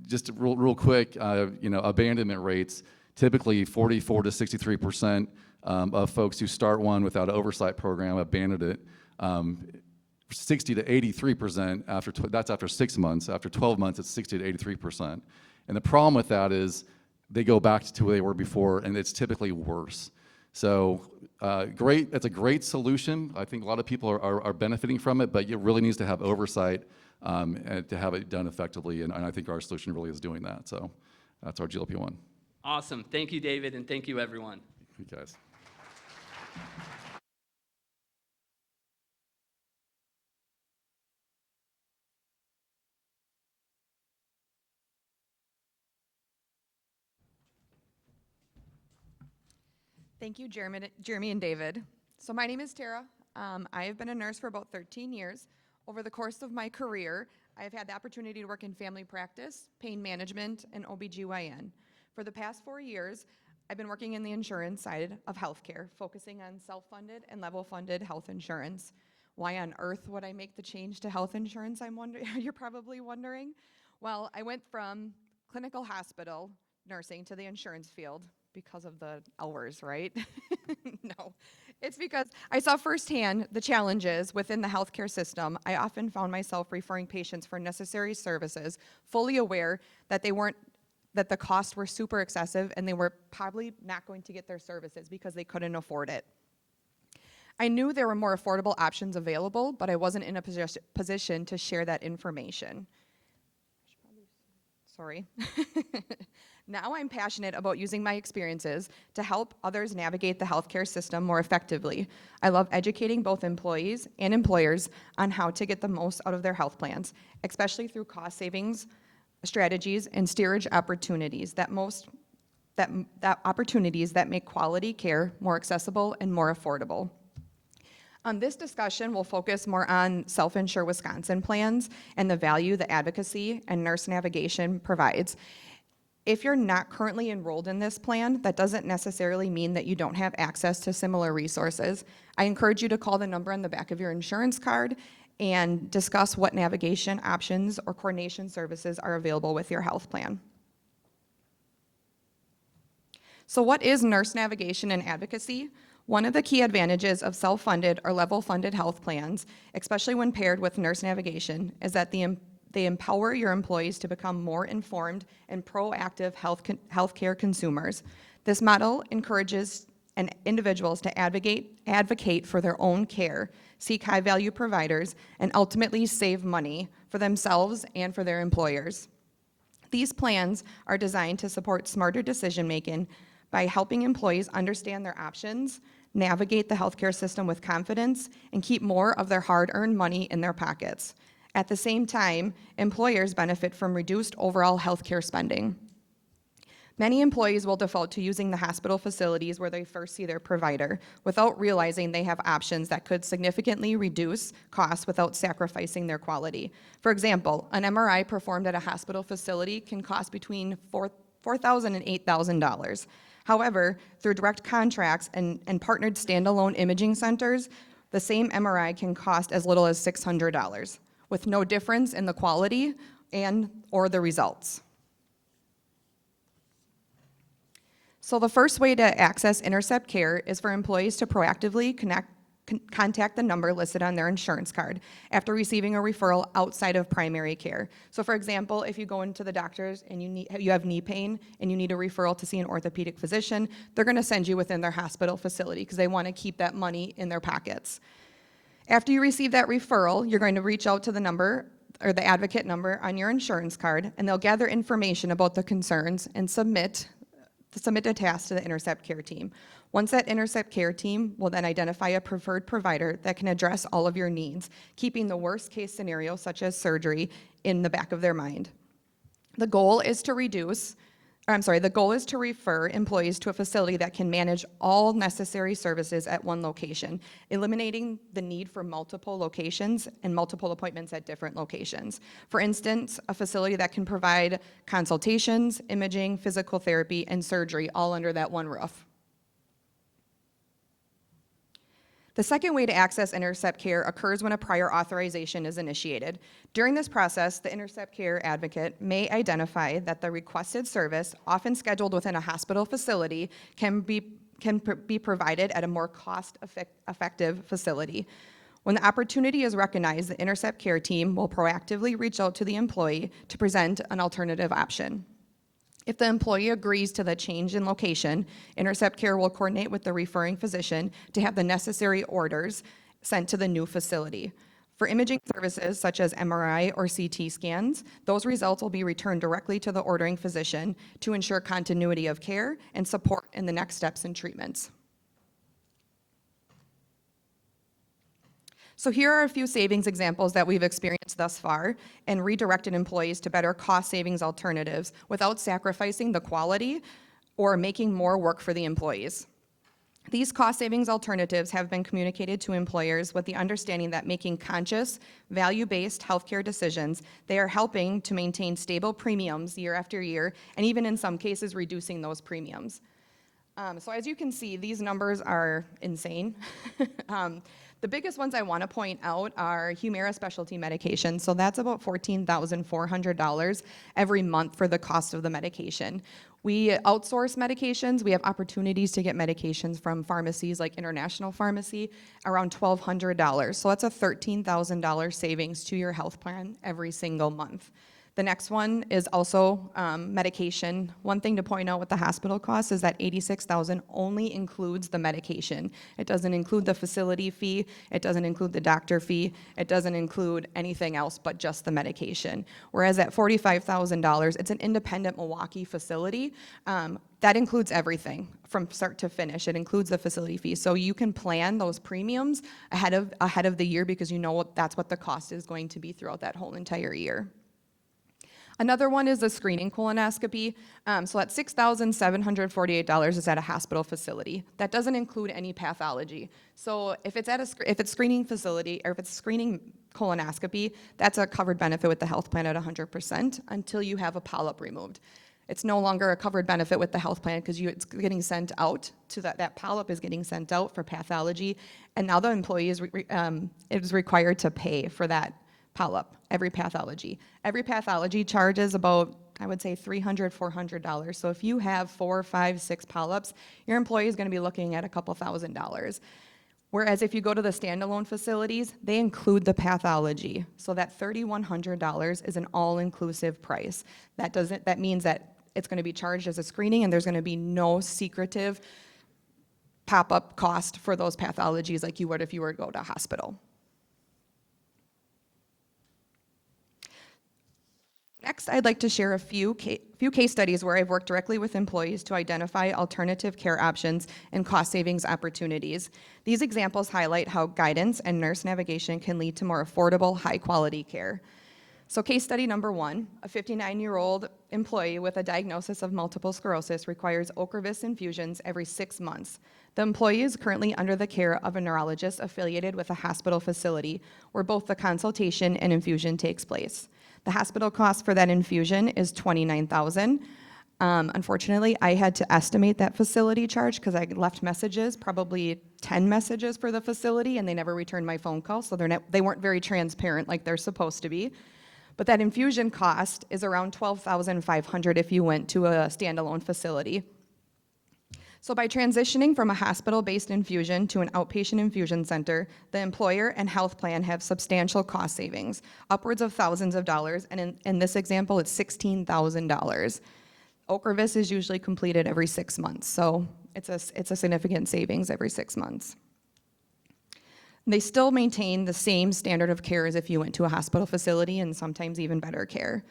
Just real quick, abandonment rates, typically 44 to 63% of folks who start one without an oversight program abandon it. 60 to 83% that's after 6 months. After 12 months, it's 60 to 83%. And the problem with that is they go back to where they were before, and it's typically worse. So that's a great solution. I think a lot of people are benefiting from it, but it really needs to have oversight and to have it done effectively, and I think our solution really is doing that. So that's our GLP-1. Awesome. Thank you, David, and thank you, everyone. You guys. Thank you, Jeremy and David. So my name is Tara. I have been a nurse for about 13 years. Over the course of my career, I have had the opportunity to work in family practice, pain management, and OBGYN. For the past 4 years, I've been working in the insurance side of healthcare, focusing on self-funded and level-funded health insurance. Why on earth would I make the change to health insurance, I'm wondering, you're probably wondering? Well, I went from clinical hospital nursing to the insurance field because of the hours, right? No, it's because I saw firsthand the challenges within the healthcare system. I often found myself referring patients for necessary services, fully aware that that the costs were super excessive and they were probably not going to get their services because they couldn't afford it. I knew there were more affordable options available, but I wasn't in a position to share that information. Sorry. Now I'm passionate about using my experiences to help others navigate the healthcare system more effectively. I love educating both employees and employers on how to get the most out of their health plans, especially through cost savings strategies and steerage opportunities opportunities that make quality care more accessible and more affordable. This discussion will focus more on Self-Insure Wisconsin plans and the value that advocacy and nurse navigation provides. If you're not currently enrolled in this plan, that doesn't necessarily mean that you don't have access to similar resources. I encourage you to call the number on the back of your insurance card and discuss what navigation options or coordination services are available with your health plan. So what is nurse navigation and advocacy? One of the key advantages of self-funded or level-funded health plans, especially when paired with nurse navigation, is that they empower your employees to become more informed and proactive healthcare consumers. This model encourages individuals to advocate for their own care, seek high-value providers, and ultimately save money for themselves and for their employers. These plans are designed to support smarter decision-making by helping employees understand their options, navigate the healthcare system with confidence, and keep more of their hard-earned money in their pockets. At the same time, employers benefit from reduced overall healthcare spending. Many employees will default to using the hospital facilities where they first see their provider without realizing they have options that could significantly reduce costs without sacrificing their quality. For example, an MRI performed at a hospital facility can cost between $4,000 and $8,000. However, through direct contracts and partnered standalone imaging centers, the same MRI can cost as little as $600, with no difference in the quality or the results. So the first way to access Intercept Care is for employees to proactively contact the number listed on their insurance card after receiving a referral outside of primary care. So for example, if you go into the doctor's and you have knee pain and you need a referral to see an orthopedic physician, they're going to send you within their hospital facility because they want to keep that money in their pockets. After you receive that referral, you're going to reach out to the number or the advocate number on your insurance card, and they'll gather information about the concerns and submit submit a task to the Intercept Care team. Once that Intercept Care team will then identify a preferred provider that can address all of your needs, keeping the worst case scenario, such as surgery, in the back of their mind. The goal is to refer employees to a facility that can manage all necessary services at one location, eliminating the need for multiple locations and multiple appointments at different locations. For instance, a facility that can provide consultations, imaging, physical therapy, and surgery all under that one roof. The second way to access Intercept Care occurs when a prior authorization is initiated. During this process, the Intercept Care advocate may identify that the requested service, often scheduled within a hospital facility, can be provided at a more cost-effective facility. When the opportunity is recognized, the Intercept Care team will proactively reach out to the employee to present an alternative option. If the employee agrees to the change in location, Intercept Care will coordinate with the referring physician to have the necessary orders sent to the new facility. For imaging services such as MRI or CT scans, those results will be returned directly to the ordering physician to ensure continuity of care and support in the next steps in treatments. So here are a few savings examples that we've experienced thus far and redirected employees to better cost savings alternatives without sacrificing the quality or making more work for the employees. These cost savings alternatives have been communicated to employers with the understanding that making conscious, value-based healthcare decisions, they are helping to maintain stable premiums year after year, and even in some cases reducing those premiums. So as you can see, these numbers are insane. The biggest ones I want to point out are Humira specialty medication. So that's about $14,400 every month for the cost of the medication. We outsource medications. We have opportunities to get medications from pharmacies like International Pharmacy, around $1,200. So that's a $13,000 savings to your health plan every single month. The next one is also medication. One thing to point out with the hospital costs is that $86,000 only includes the medication. It doesn't include the facility fee. It doesn't include the doctor fee. It doesn't include anything else but just the medication. Whereas at $45,000, it's an independent Milwaukee facility. That includes everything from start to finish. It includes the facility fee. So you can plan those premiums ahead of the year because you know that's what the cost is going to be throughout that whole entire year. Another one is the screening colonoscopy. So that's $6,748 is at a hospital facility. That doesn't include any pathology. So if it's screening facility or if it's screening colonoscopy, that's a covered benefit with the health plan at 100% until you have a polyp removed. It's no longer a covered benefit with the health plan because it's getting sent out to that polyp is getting sent out for pathology, and now the employee is required to pay for that polyp, every pathology. Every pathology charges about, I would say, $300, $400. So if you have 4, 5, 6 polyps, your employee is going to be looking at a couple $1,000s. Whereas if you go to the standalone facilities, they include the pathology. So that $3,100 is an all-inclusive price. That means that it's going to be charged as a screening and there's going to be no secretive pop-up cost for those pathologies like you would if you were to go to a hospital. Next, I'd like to share a few case studies where I've worked directly with employees to identify alternative care options and cost savings opportunities. These examples highlight how guidance and nurse navigation can lead to more affordable, high-quality care. So case study number 1, a 59-year-old employee with a diagnosis of multiple sclerosis requires Ocrevus infusions every 6 months. The employee is currently under the care of a neurologist affiliated with a hospital facility where both the consultation and infusion takes place. The hospital cost for that infusion is $29,000. Unfortunately, I had to estimate that facility charge because I left messages, probably 10 messages for the facility, and they never returned my phone call, so they weren't very transparent like they're supposed to be. But that infusion cost is around $12,500 if you went to a standalone facility. So by transitioning from a hospital-based infusion to an outpatient infusion center, the employer and health plan have substantial cost savings, upwards of thousands of dollars, and in this example, it's $16,000. Ocrevus is usually completed every 6 months, so it's a significant savings every 6 months. They still maintain the same standard of care as if you went to a hospital facility and sometimes even better care.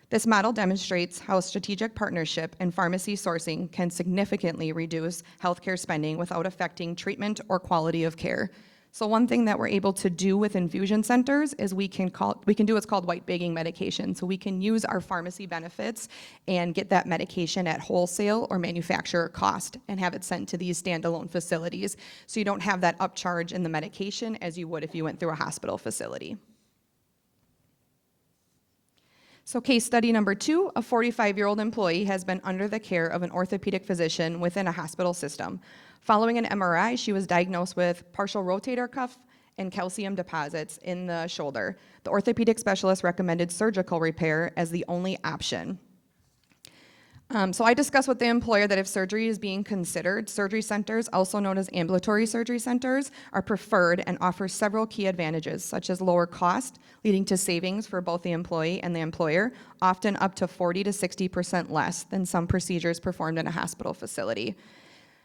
This model demonstrates how strategic partnership and pharmacy sourcing can significantly reduce healthcare spending without affecting treatment or quality of care. So one thing that we're able to do with infusion centers is we can do what's called white bagging medication. So we can use our pharmacy benefits and get that medication at wholesale or manufacturer cost and have it sent to these standalone facilities. So you don't have that upcharge in the medication as you would if you went through a hospital facility. So case study number 2, a 45-year-old employee has been under the care of an orthopedic physician within a hospital system. Following an MRI, she was diagnosed with partial rotator cuff and calcium deposits in the shoulder. The orthopedic specialist recommended surgical repair as the only option. So I discussed with the employer that if surgery is being considered, surgery centers, also known as ambulatory surgery centers, are preferred and offer several key advantages, such as lower cost, leading to savings for both the employee and the employer, often up to 40 to 60% less than some procedures performed in a hospital facility.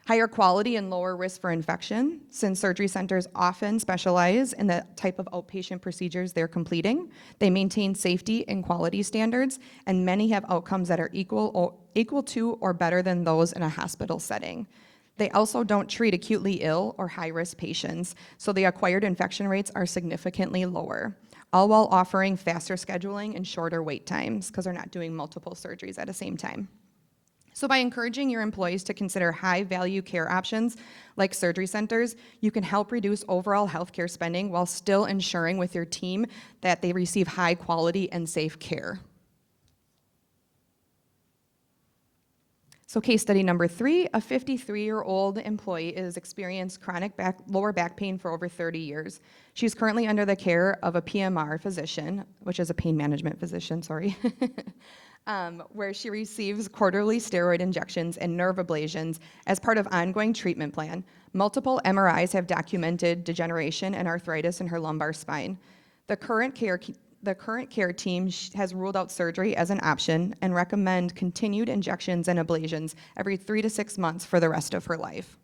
Higher quality and lower risk for infection, since surgery centers often specialize in the type of outpatient procedures they're completing. They maintain safety and quality standards, and many have outcomes that are equal to or better than those in a hospital setting. They also don't treat acutely ill or high-risk patients, so the acquired infection rates are significantly lower, all while offering faster scheduling and shorter wait times because they're not doing multiple surgeries at the same time. So by encouraging your employees to consider high-value care options like surgery centers, you can help reduce overall healthcare spending while still ensuring with your team that they receive high quality and safe care. So case study number 3, a 53-year-old employee has experienced chronic lower back pain for over 30 years. She's currently under the care of a PMR physician, which is a pain management physician, sorry. Where she receives quarterly steroid injections and nerve ablations as part of ongoing treatment plan. Multiple MRIs have documented degeneration and arthritis in her lumbar spine. The current care team has ruled out surgery as an option and recommend continued injections and ablations every 3 to 6 months for the rest of her life.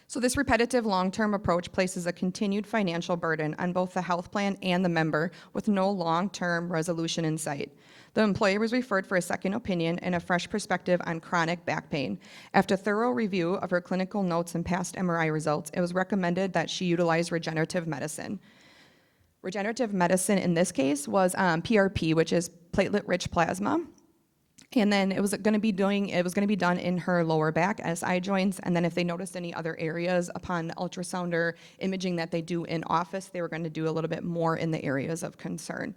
So this repetitive long-term approach places a continued financial burden on both the health plan and the member with no long-term resolution in sight. The employee was referred for a second opinion and a fresh perspective on chronic back pain. After thorough review of her clinical notes and past MRI results, it was recommended that she utilize regenerative medicine. Regenerative medicine in this case was PRP, which is platelet-rich plasma. And then it was going to be done in her lower back, SI joints, and then if they noticed any other areas upon ultrasound or imaging that they do in office, they were going to do a little bit more in the areas of concern.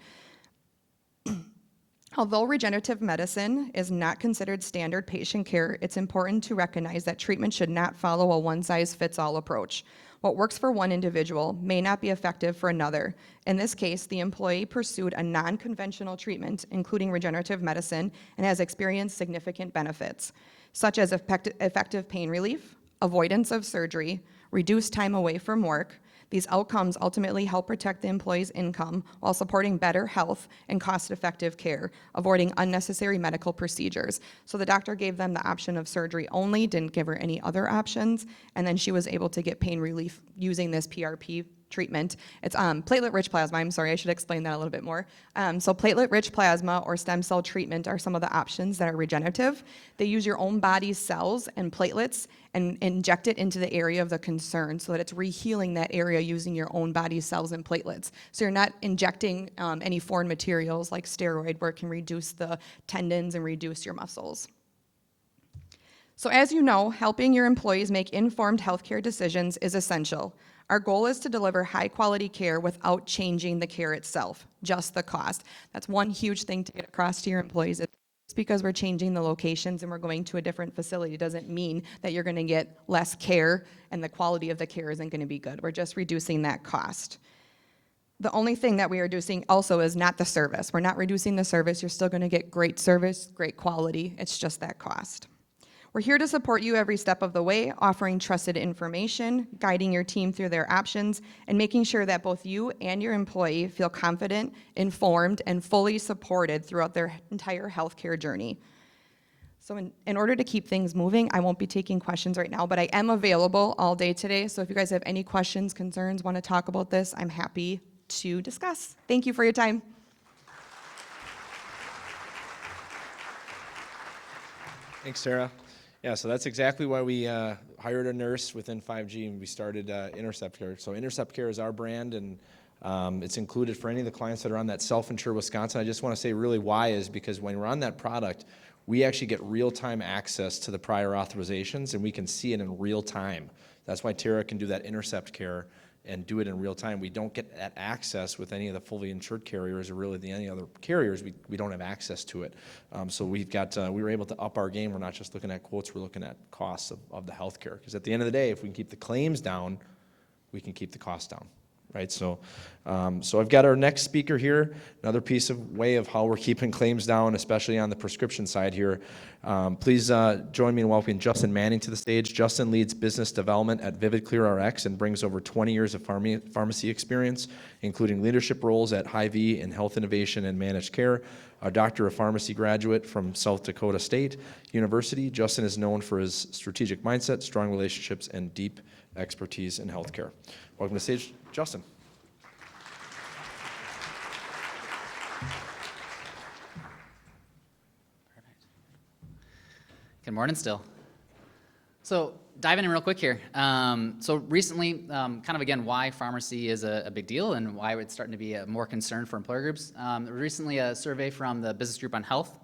Although regenerative medicine is not considered standard patient care, it's important to recognize that treatment should not follow a one-size-fits-all approach. What works for one individual may not be effective for another. In this case, the employee pursued a non-conventional treatment, including regenerative medicine, and has experienced significant benefits, such as effective pain relief, avoidance of surgery, reduced time away from work. These outcomes ultimately help protect the employee's income while supporting better health and cost-effective care, avoiding unnecessary medical procedures. So the doctor gave them the option of surgery only, didn't give her any other options, and then she was able to get pain relief using this PRP treatment. It's platelet-rich plasma. I'm sorry, I should explain that a little bit more. So platelet-rich plasma or stem cell treatment are some of the options that are regenerative. They use your own body's cells and platelets and inject it into the area of the concern so that it's rehealing that area using your own body's cells and platelets. So you're not injecting any foreign materials like steroid where it can reduce the tendons and reduce your muscles. So as you know, helping your employees make informed healthcare decisions is essential. Our goal is to deliver high-quality care without changing the care itself, just the cost. That's one huge thing to get across to your employees. Just because we're changing the locations and we're going to a different facility doesn't mean that you're going to get less care and the quality of the care isn't going to be good. We're just reducing that cost. The only thing that we are reducing also is not the service. We're not reducing the service. You're still going to get great service, great quality. It's just that cost. We're here to support you every step of the way, offering trusted information, guiding your team through their options, and making sure that both you and your employee feel confident, informed, and fully supported throughout their entire healthcare journey. So in order to keep things moving, I won't be taking questions right now, but I am available all day today. So if you guys have any questions, concerns, want to talk about this, I'm happy to discuss. Thank you for your time. Thanks, Sarah. Yeah, so that's exactly why we hired a nurse within 5G and we started Intercept Care. So Intercept Care is our brand, and it's included for any of the clients that are on that Self-Insure Wisconsin. I just want to say really why is because when we're on that product, we actually get real-time access to the prior authorizations, and we can see it in real time. That's why Tara can do that Intercept Care and do it in real time. We don't get that access with any of the fully insured carriers or really any other carriers. We don't have access to it. So we were able to up our game. We're not just looking at quotes, we're looking at costs of the healthcare. Because at the end of the day, if we can keep the claims down, we can keep the costs down. Right, so I've got our next speaker here, another piece of way of how we're keeping claims down, especially on the prescription side here. Please join me in welcoming Justin Manning to the stage. Justin leads business development at Vivid Clear RX and brings over 20 years of pharmacy experience, including leadership roles at Hy-Vee in health innovation and managed care. A doctor of pharmacy graduate from South Dakota State University, Justin is known for his strategic mindset, strong relationships, and deep expertise in healthcare. Welcome to the stage, Justin. Good morning still. So diving in real quick here. So recently, kind of again, why pharmacy is a big deal and why it's starting to be a more concern for employer groups. Recently, a survey from the Business Group on Health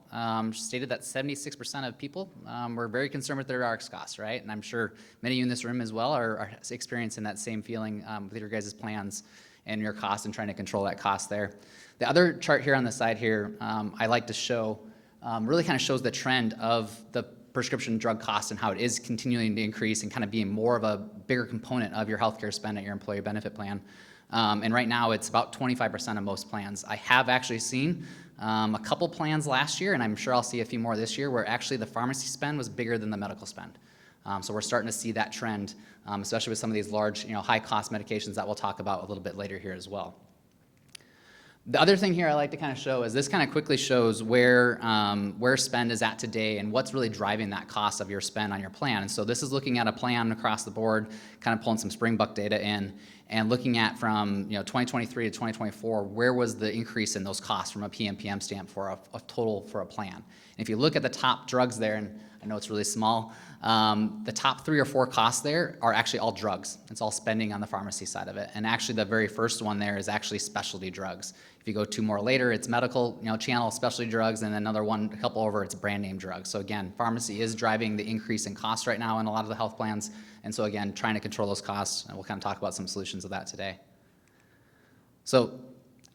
stated that 76% of people were very concerned with their RX costs, right? And I'm sure many of you in this room as well are experiencing that same feeling with your guys' plans and your costs and trying to control that cost there. The other chart here on the side here, I like to show, really kind of shows the trend of the prescription drug costs and how it is continuing to increase and kind of being more of a bigger component of your healthcare spend at your employee benefit plan. And right now it's about 25% of most plans. I have actually seen a couple plans last year, and I'm sure I'll see a few more this year, where actually the pharmacy spend was bigger than the medical spend. So we're starting to see that trend, especially with some of these large, high-cost medications that we'll talk about a little bit later here as well. The other thing here I like to kind of show is this kind of quickly shows where spend is at today and what's really driving that cost of your spend on your plan. And so this is looking at a plan across the board, kind of pulling some Springbuck data in and looking at from 2023 to 2024, where was the increase in those costs from a PMPM stamp for a total for a plan. And if you look at the top drugs there, and I know it's really small, the top 3 or 4 costs there are actually all drugs. It's all spending on the pharmacy side of it. And actually the very first one there is actually specialty drugs. If you go 2 more later, it's medical, channel specialty drugs, and another one, a couple over, it's brand name drugs. So again, pharmacy is driving the increase in costs right now in a lot of the health plans. And so again, trying to control those costs, and we'll kind of talk about some solutions of that today. So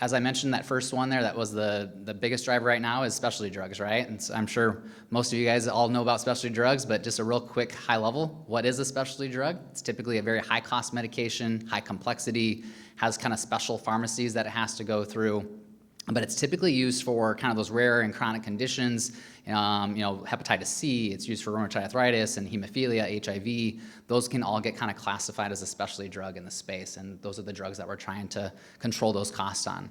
as I mentioned, that first one there, that was the biggest driver right now is specialty drugs, right? And so I'm sure most of you guys all know about specialty drugs, but just a real quick high level, what is a specialty drug? It's typically a very high cost medication, high complexity, has kind of special pharmacies that it has to go through. But it's typically used for kind of those rare and chronic conditions, hepatitis C, it's used for rheumatoid arthritis and hemophilia, HIV. Those can all get kind of classified as a specialty drug in the space, and those are the drugs that we're trying to control those costs on.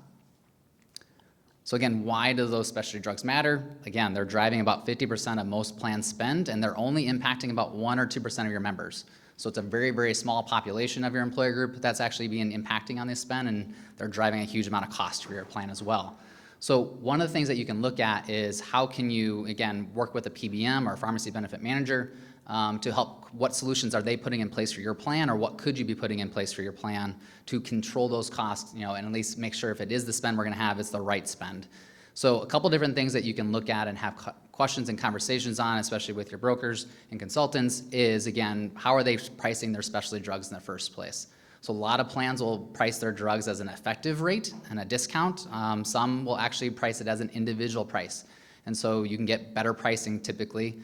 So again, why do those specialty drugs matter? Again, they're driving about 50% of most plan spend, and they're only impacting about 1 or 2% of your members. So it's a very, very small population of your employer group that's actually being impacting on this spend, and they're driving a huge amount of cost for your plan as well. So one of the things that you can look at is how can you, again, work with a PBM or a pharmacy benefit manager to help, what solutions are they putting in place for your plan, or what could you be putting in place for your plan to control those costs, and at least make sure if it is the spend we're gonna have, it's the right spend. So a couple different things that you can look at and have questions and conversations on, especially with your brokers and consultants, is again, how are they pricing their specialty drugs in the first place? So a lot of plans will price their drugs as an effective rate and a discount. Some will actually price it as an individual price. And so you can get better pricing typically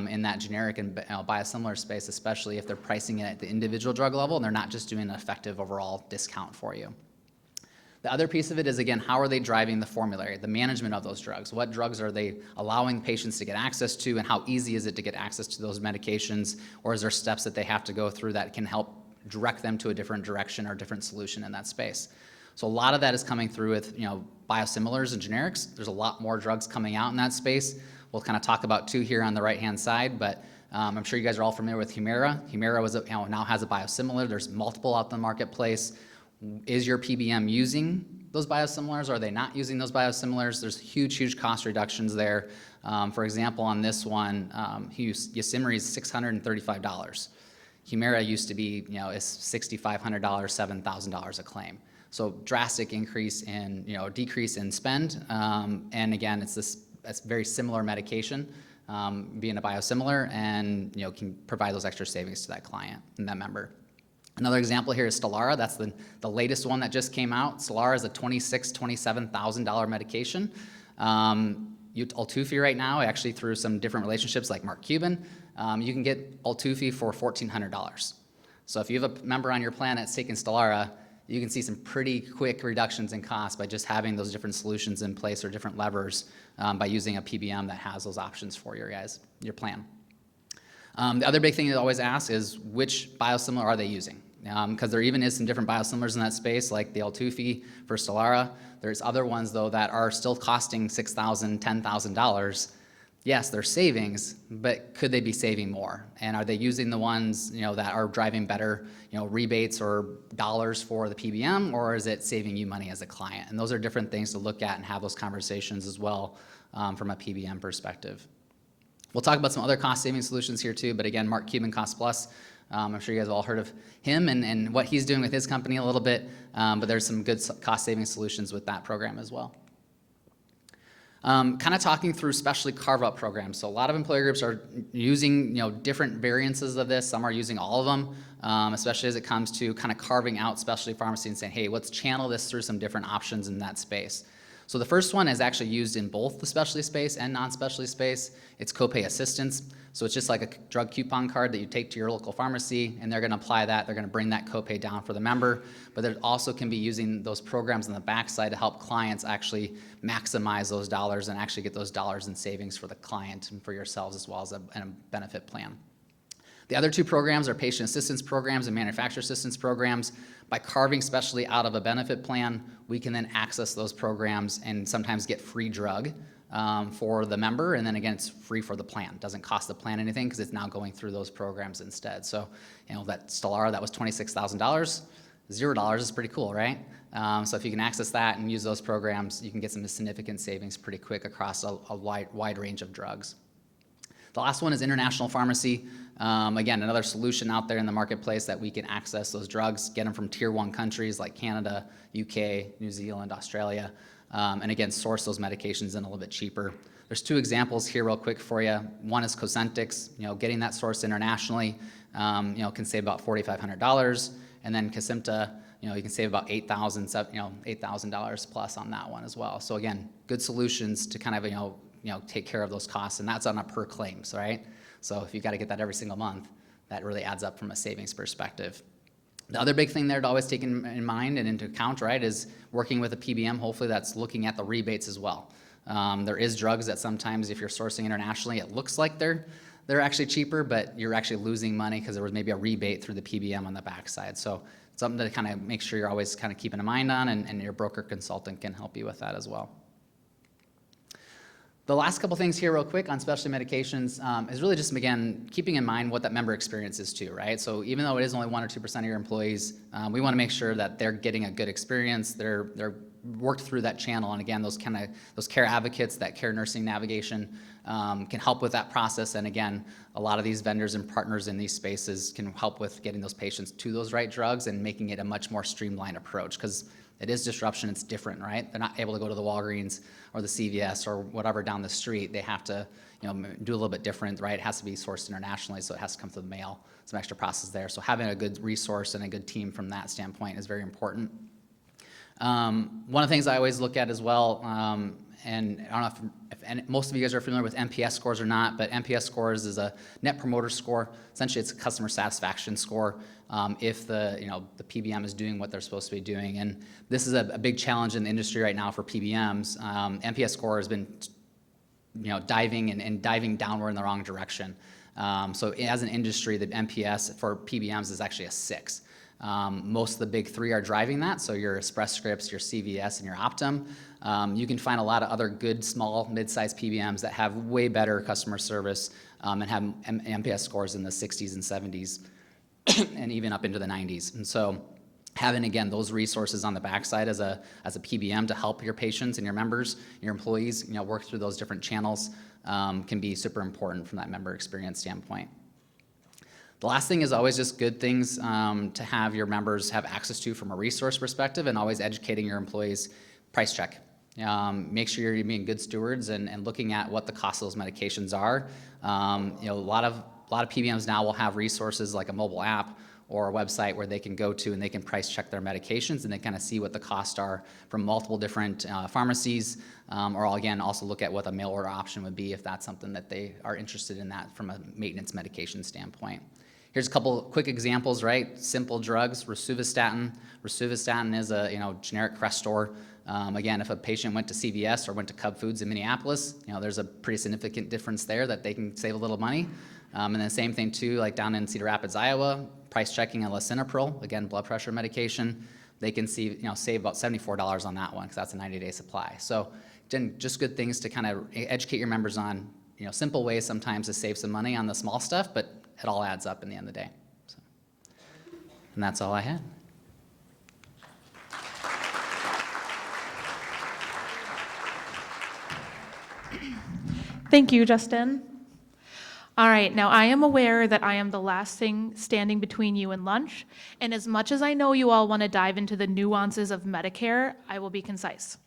in that generic and biosimilar space, especially if they're pricing it at the individual drug level and they're not just doing an effective overall discount for you. The other piece of it is, again, how are they driving the formulary, the management of those drugs? What drugs are they allowing patients to get access to, and how easy is it to get access to those medications? Or is there steps that they have to go through that can help direct them to a different direction or different solution in that space? So a lot of that is coming through with biosimilars and generics. There's a lot more drugs coming out in that space. We'll kind of talk about 2 here on the right-hand side, but I'm sure you guys are all familiar with Humira. Humira now has a biosimilar. There's multiple out in the marketplace. Is your PBM using those biosimilars, or are they not using those biosimilars? There's huge cost reductions there. For example, on this one, Yosemite is $635. Humira used to be, is $6,500, $7,000 a claim. So drastic increase in, decrease in spend. And again, it's very similar medication, being a biosimilar, and can provide those extra savings to that client and that member. Another example here is Stelara. That's the latest one that just came out. Stelara is a $26,000, $27,000 medication. Altufi right now, actually through some different relationships like Mark Cuban, you can get Altufi for $1,400. So if you have a member on your plan that's taking Stelara, you can see some pretty quick reductions in cost by just having those different solutions in place or different levers by using a PBM that has those options for your plan. The other big thing you always ask is which biosimilar are they using? Because there even is some different biosimilars in that space, like the Altufi for Stelara. There's other ones, though, that are still costing $6,000, $10,000. Yes, they're savings, but could they be saving more? And are they using the ones that are driving better rebates or dollars for the PBM, or is it saving you money as a client? And those are different things to look at and have those conversations as well from a PBM perspective. We'll talk about some other cost-saving solutions here too, but again, Mark Cuban Cost Plus. I'm sure you guys have all heard of him and what he's doing with his company a little bit, but there's some good cost-saving solutions with that program as well. Kind of talking through specialty carve-out programs. So a lot of employer groups are using different variances of this. Some are using all of them, especially as it comes to kind of carving out specialty pharmacy and saying, hey, let's channel this through some different options in that space. So the first one is actually used in both the specialty space and non-specialty space. It's copay assistance. So it's just like a drug coupon card that you take to your local pharmacy, and they're going to apply that. They're going to bring that copay down for the member. But they also can be using those programs on the backside to help clients actually maximize those dollars and actually get those dollars in savings for the client and for yourselves as well as a benefit plan. The other two programs are patient assistance programs and manufacturer assistance programs. By carving specialty out of a benefit plan, we can then access those programs and sometimes get free drug for the member, and then again, it's free for the plan. It doesn't cost the plan anything because it's now going through those programs instead. So, that Stelara, that was $26,000, $0 is pretty cool, right? So if you can access that and use those programs, you can get some significant savings pretty quick across a wide range of drugs. The last one is international pharmacy. Again, another solution out there in the marketplace that we can access those drugs, get them from tier 1 countries like Canada, UK, New Zealand, Australia, and again, source those medications in a little bit cheaper. There's two examples here real quick for you. One is Cosentyx, getting that sourced internationally, can save about $4,500. And then Kesimpta, you can save about $8,000 plus on that one as well. So again, good solutions to kind of, take care of those costs, and that's on a per claims, right? So if you've got to get that every single month, that really adds up from a savings perspective. The other big thing there to always take in mind and into account, right, is working with a PBM, hopefully that's looking at the rebates as well. There is drugs that sometimes if you're sourcing internationally, it looks like they're actually cheaper, but you're actually losing money because there was maybe a rebate through the PBM on the backside. So something to kind of make sure you're always kind of keeping a mind on, and your broker consultant can help you with that as well. The last couple things here real quick on specialty medications is really just, again, keeping in mind what that member experience is too, right? So even though it is only 1 or 2% of your employees, we want to make sure that they're getting a good experience, they're worked through that channel, and again, those care advocates, that care nursing navigation can help with that process, and again, a lot of these vendors and partners in these spaces can help with getting those patients to those right drugs and making it a much more streamlined approach, because it is disruption, it's different, right? They're not able to go to the Walgreens or the CVS or whatever down the street. They have to, do a little bit different, right? It has to be sourced internationally, so it has to come through the mail, some extra process there. So having a good resource and a good team from that standpoint is very important. One of the things I always look at as well, and I don't know if most of you guys are familiar with NPS scores or not, but NPS scores is a net promoter score. Essentially, it's a customer satisfaction score if the PBM is doing what they're supposed to be doing. And this is a big challenge in the industry right now for PBMs. NPS score has been diving downward in the wrong direction. So as an industry, the NPS for PBMs is actually a 6. Most of the big 3 are driving that, so your Express Scripts, your CVS, and your Optum. You can find a lot of other good, small, mid-sized PBMs that have way better customer service and have NPS scores in the 60s and 70s and even up into the 90s. And so having, again, those resources on the backside as a PBM to help your patients and your members, your employees, work through those different channels can be super important from that member experience standpoint. The last thing is always just good things to have your members have access to from a resource perspective, and always educating your employees. Price check. Make sure you're being good stewards and looking at what the cost of those medications are. A lot of PBMs now will have resources like a mobile app or a website where they can go to and they can price check their medications, and they kind of see what the costs are from multiple different pharmacies, or again, also look at what a mail order option would be if that's something that they are interested in that from a maintenance medication standpoint. Here's a couple quick examples, right? Simple drugs, rosuvastatin. Rosuvastatin is a generic Crestor. Again, if a patient went to CVS or went to Cub Foods in Minneapolis, there's a pretty significant difference there that they can save a little money. And then same thing too, like down in Cedar Rapids, Iowa, price checking a lisinopril, again, blood pressure medication. They can save about $74 on that one because that's a 90-day supply. So just good things to kind of educate your members on, simple ways sometimes to save some money on the small stuff, but it all adds up in the end of the day. So, and that's all I had. Thank you, Justin. All right, now I am aware that I am the last thing standing between you and lunch, and as much as I know you all want to dive into the nuances of Medicare, I will be concise.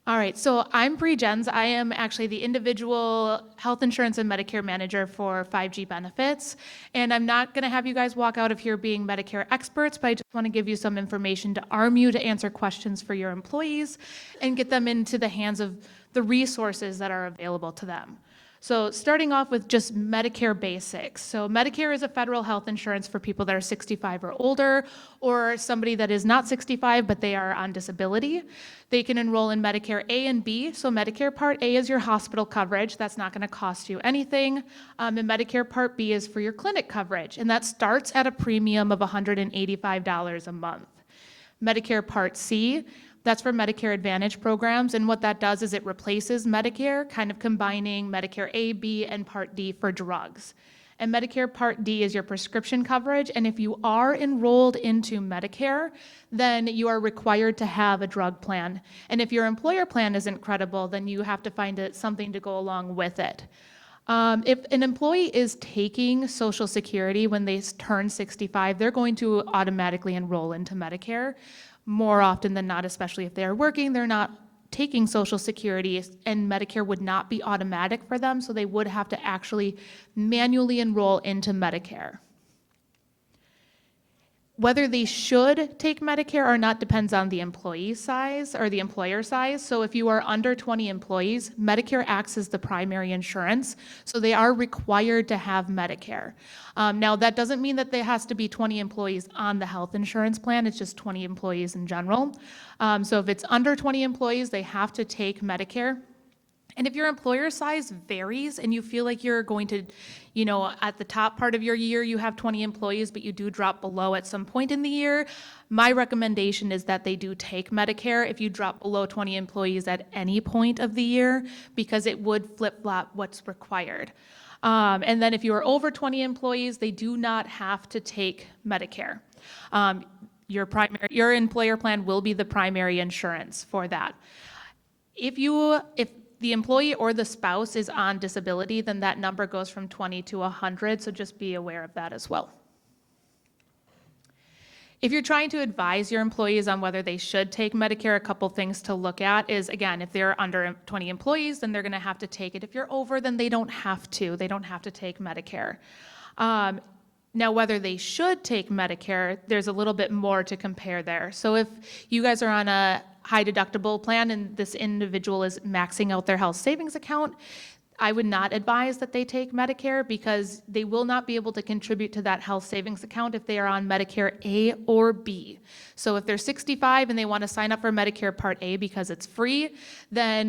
All right, so I'm Bree Jens. I am actually the individual health insurance and Medicare manager for 5G Benefits, and I'm not going to have you guys walk out of here being Medicare experts, but I just want to give you some information to arm you to answer questions for your employees and get them into the hands of the resources that are available to them. So starting off with just Medicare basics. So Medicare is a federal health insurance for people that are 65 or older, or somebody that is not 65 but they are on disability. They can enroll in Medicare A and B. So Medicare Part A is your hospital coverage. That's not going to cost you anything. And Medicare Part B is for your clinic coverage, and that starts at a premium of $185 a month. Medicare Part C, that's for Medicare Advantage programs, and what that does is it replaces Medicare, kind of combining Medicare A, B, and Part D for drugs. And Medicare Part D is your prescription coverage, and if you are enrolled into Medicare, then you are required to have a drug plan. And if your employer plan isn't credible, then you have to find something to go along with it. If an employee is taking Social Security when they turn 65, they're going to automatically enroll into Medicare. More often than not, especially if they're working, they're not taking Social Security, and Medicare would not be automatic for them, so they would have to actually manually enroll into Medicare. Whether they should take Medicare or not depends on the employee size or the employer size. So if you are under 20 employees, Medicare acts as the primary insurance, so they are required to have Medicare. Now, that doesn't mean that there has to be 20 employees on the health insurance plan. It's just 20 employees in general. So if it's under 20 employees, they have to take Medicare. And if your employer size varies and you feel like you're going to, at the top part of your year, you have 20 employees, but you do drop below at some point in the year, my recommendation is that they do take Medicare if you drop below 20 employees at any point of the year, because it would flip-flop what's required. And then if you are over 20 employees, they do not have to take Medicare. Your employer plan will be the primary insurance for that. If the employee or the spouse is on disability, then that number goes from 20 to 100, so just be aware of that as well. If you're trying to advise your employees on whether they should take Medicare, a couple things to look at is, again, if they're under 20 employees, then they're going to have to take it. If you're over, then they don't have to. They don't have to take Medicare. Now, whether they should take Medicare, there's a little bit more to compare there. So if you guys are on a high deductible plan and this individual is maxing out their health savings account, I would not advise that they take Medicare, because they will not be able to contribute to that health savings account if they are on Medicare A or B. So if they're 65 and they want to sign up for Medicare Part A because it's free, then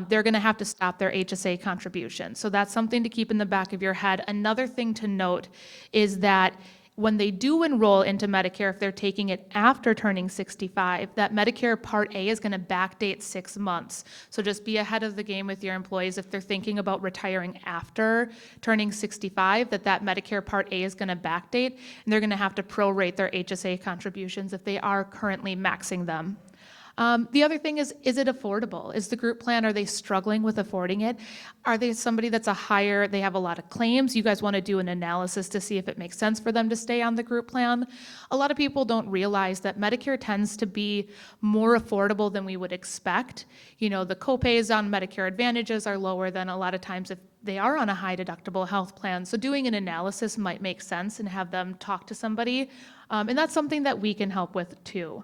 they're going to have to stop their HSA contribution. So that's something to keep in the back of your head. Another thing to note is that when they do enroll into Medicare, if they're taking it after turning 65, that Medicare Part A is going to backdate 6 months. So just be ahead of the game with your employees if they're thinking about retiring after turning 65, that Medicare Part A is going to backdate, and they're going to have to prorate their HSA contributions if they are currently maxing them. The other thing is it affordable? Is the group plan, are they struggling with affording it? Are they somebody that's they have a lot of claims? You guys want to do an analysis to see if it makes sense for them to stay on the group plan? A lot of people don't realize that Medicare tends to be more affordable than we would expect. You know, the copays on Medicare Advantages are lower than a lot of times if they are on a high deductible health plan. So doing an analysis might make sense and have them talk to somebody. And that's something that we can help with too.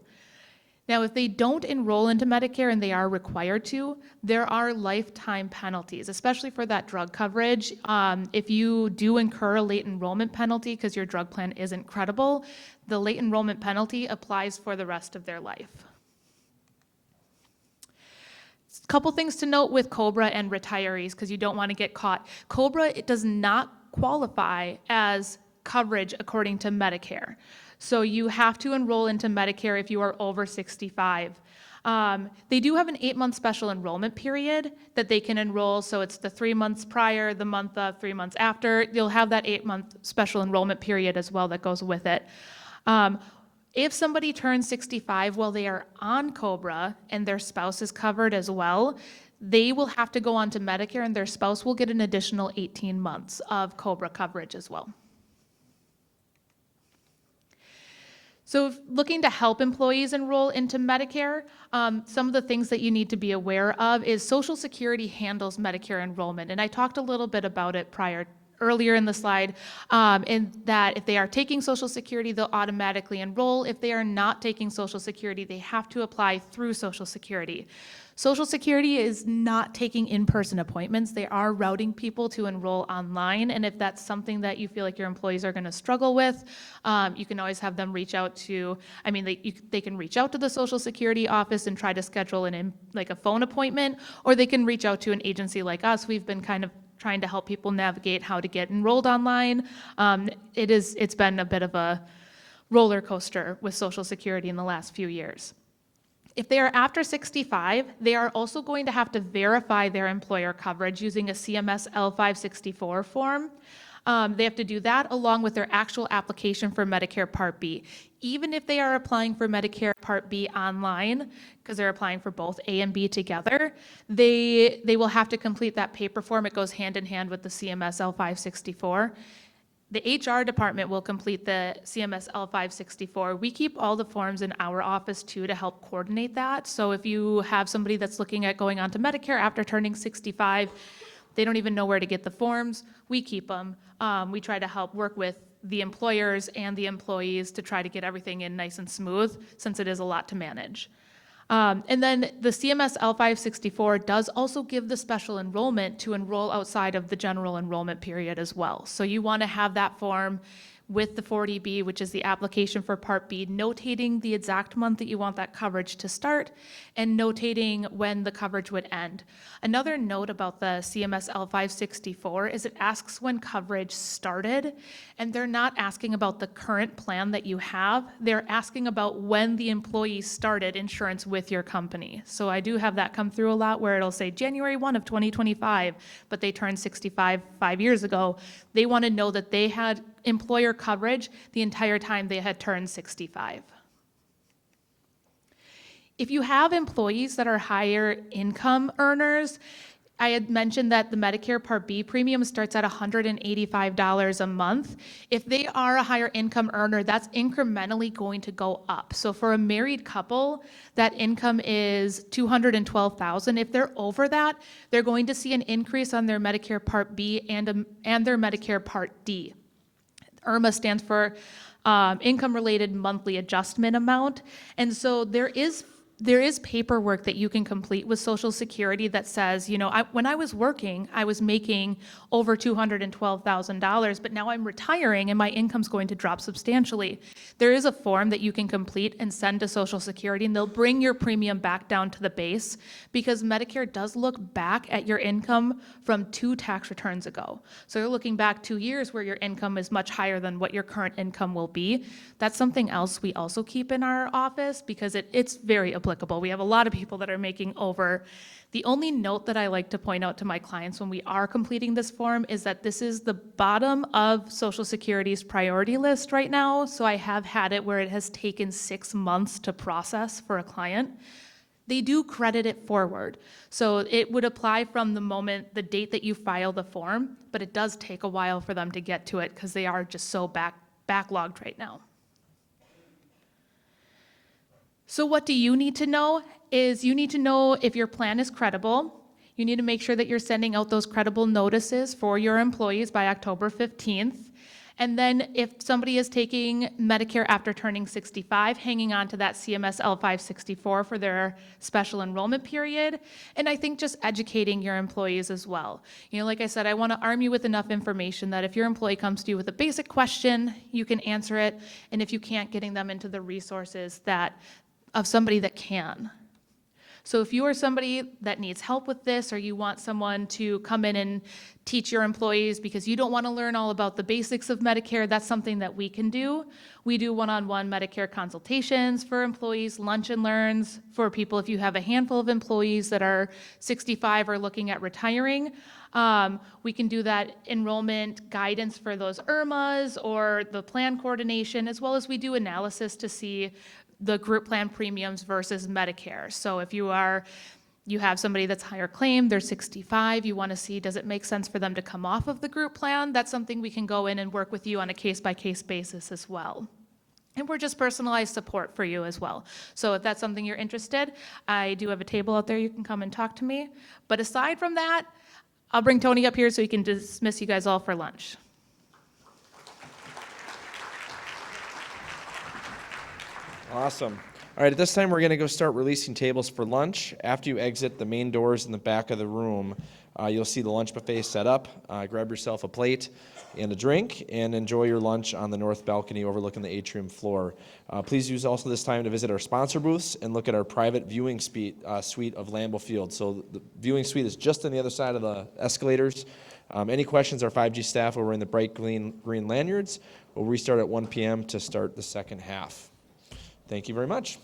Now, if they don't enroll into Medicare and they are required to, there are lifetime penalties, especially for that drug coverage. If you do incur a late enrollment penalty because your drug plan isn't credible, the late enrollment penalty applies for the rest of their life. A couple things to note with COBRA and retirees because you don't want to get caught. COBRA, it does not qualify as coverage according to Medicare. So you have to enroll into Medicare if you are over 65. They do have an 8-month special enrollment period that they can enroll. So it's the 3 months prior, the month of, 3 months after. You'll have that 8-month special enrollment period as well that goes with it. If somebody turns 65 while they are on COBRA and their spouse is covered as well, they will have to go on to Medicare and their spouse will get an additional 18 months of COBRA coverage as well. So if looking to help employees enroll into Medicare, some of the things that you need to be aware of is Social Security handles Medicare enrollment. And I talked a little bit about it earlier in the slide, in that if they are taking Social Security, they'll automatically enroll. If they are not taking Social Security, they have to apply through Social Security. Social Security is not taking in-person appointments. They are routing people to enroll online, and if that's something that you feel like your employees are going to struggle with, you can always have them reach out to, they can reach out to the Social Security office and try to schedule a phone appointment, or they can reach out to an agency like us. We've been kind of trying to help people navigate how to get enrolled online. It's been a bit of a roller coaster with Social Security in the last few years. If they are after 65, they are also going to have to verify their employer coverage using a CMS L564 form. They have to do that along with their actual application for Medicare Part B. Even if they are applying for Medicare Part B online, because they're applying for both A and B together, they will have to complete that paper form. It goes hand in hand with the CMS L564. The HR department will complete the CMS L564. We keep all the forms in our office too to help coordinate that. So if you have somebody that's looking at going on to Medicare after turning 65, they don't even know where to get the forms, we keep them. We try to help work with the employers and the employees to try to get everything in nice and smooth, since it is a lot to manage. And then the CMS L564 does also give the special enrollment to enroll outside of the general enrollment period as well. So you want to have that form with the 40B, which is the application for Part B, notating the exact month that you want that coverage to start and notating when the coverage would end. Another note about the CMS L564 is it asks when coverage started, and they're not asking about the current plan that you have. They're asking about when the employee started insurance with your company. So I do have that come through a lot where it'll say January 1 of 2025, but they turned 65 5 years ago. They want to know that they had employer coverage the entire time they had turned 65. If you have employees that are higher income earners, I had mentioned that the Medicare Part B premium starts at $185 a month. If they are a higher income earner, that's incrementally going to go up. So for a married couple, that income is $212,000. If they're over that, they're going to see an increase on their Medicare Part B and their Medicare Part D. IRMA stands for income-related monthly adjustment amount. And so there is there is paperwork that you can complete with Social Security that says, when I was working, I was making over $212,000, but now I'm retiring and my income's going to drop substantially. There is a form that you can complete and send to Social Security, and they'll bring your premium back down to the base, because Medicare does look back at your income from 2 tax returns ago. So you're looking back 2 years where your income is much higher than what your current income will be. That's something else we also keep in our office, because it's very applicable. We have a lot of people that are making over. The only note that I like to point out to my clients when we are completing this form is that this is the bottom of Social Security's priority list right now. So I have had it where it has taken 6 months to process for a client. They do credit it forward. So it would apply from the date that you file the form, but it does take a while for them to get to it because they are just so backlogged right now. So what do you need to know is you need to know if your plan is credible. You need to make sure that you're sending out those credible notices for your employees by October 15th. And then if somebody is taking Medicare after turning 65, hanging on to that CMS L564 for their special enrollment period. And I think just educating your employees as well. Like I said, I want to arm you with enough information that if your employee comes to you with a basic question, you can answer it. And if you can't, getting them into the resources of somebody that can. So if you are somebody that needs help with this, or you want someone to come in and teach your employees because you don't want to learn all about the basics of Medicare, that's something that we can do. We do one-on-one Medicare consultations for employees, lunch and learns for people if you have a handful of employees that are 65 or looking at retiring. We can do that enrollment guidance for those IRMAs or the plan coordination, as well as we do analysis to see the group plan premiums versus Medicare. So if you have somebody that's higher claim, they're 65, you want to see, does it make sense for them to come off of the group plan? That's something we can go in and work with you on a case-by-case basis as well. And we're just personalized support for you as well. So if that's something you're interested, I do have a table out there, you can come and talk to me. But aside from that, I'll bring Tony up here so he can dismiss you guys all for lunch. Awesome. All right, at this time, we're going to go start releasing tables for lunch. After you exit the main doors in the back of the room, you'll see the lunch buffet set up. Grab yourself a plate and a drink, and enjoy your lunch on the north balcony overlooking the atrium floor. Please use also this time to visit our sponsor booths and look at our private viewing suite of Lambeau Field. So the viewing suite is just on the other side of the escalators. Any questions, our 5G staff will wearing the bright green lanyards. We'll restart at 1 p.m. to start the second half. Thank you very much.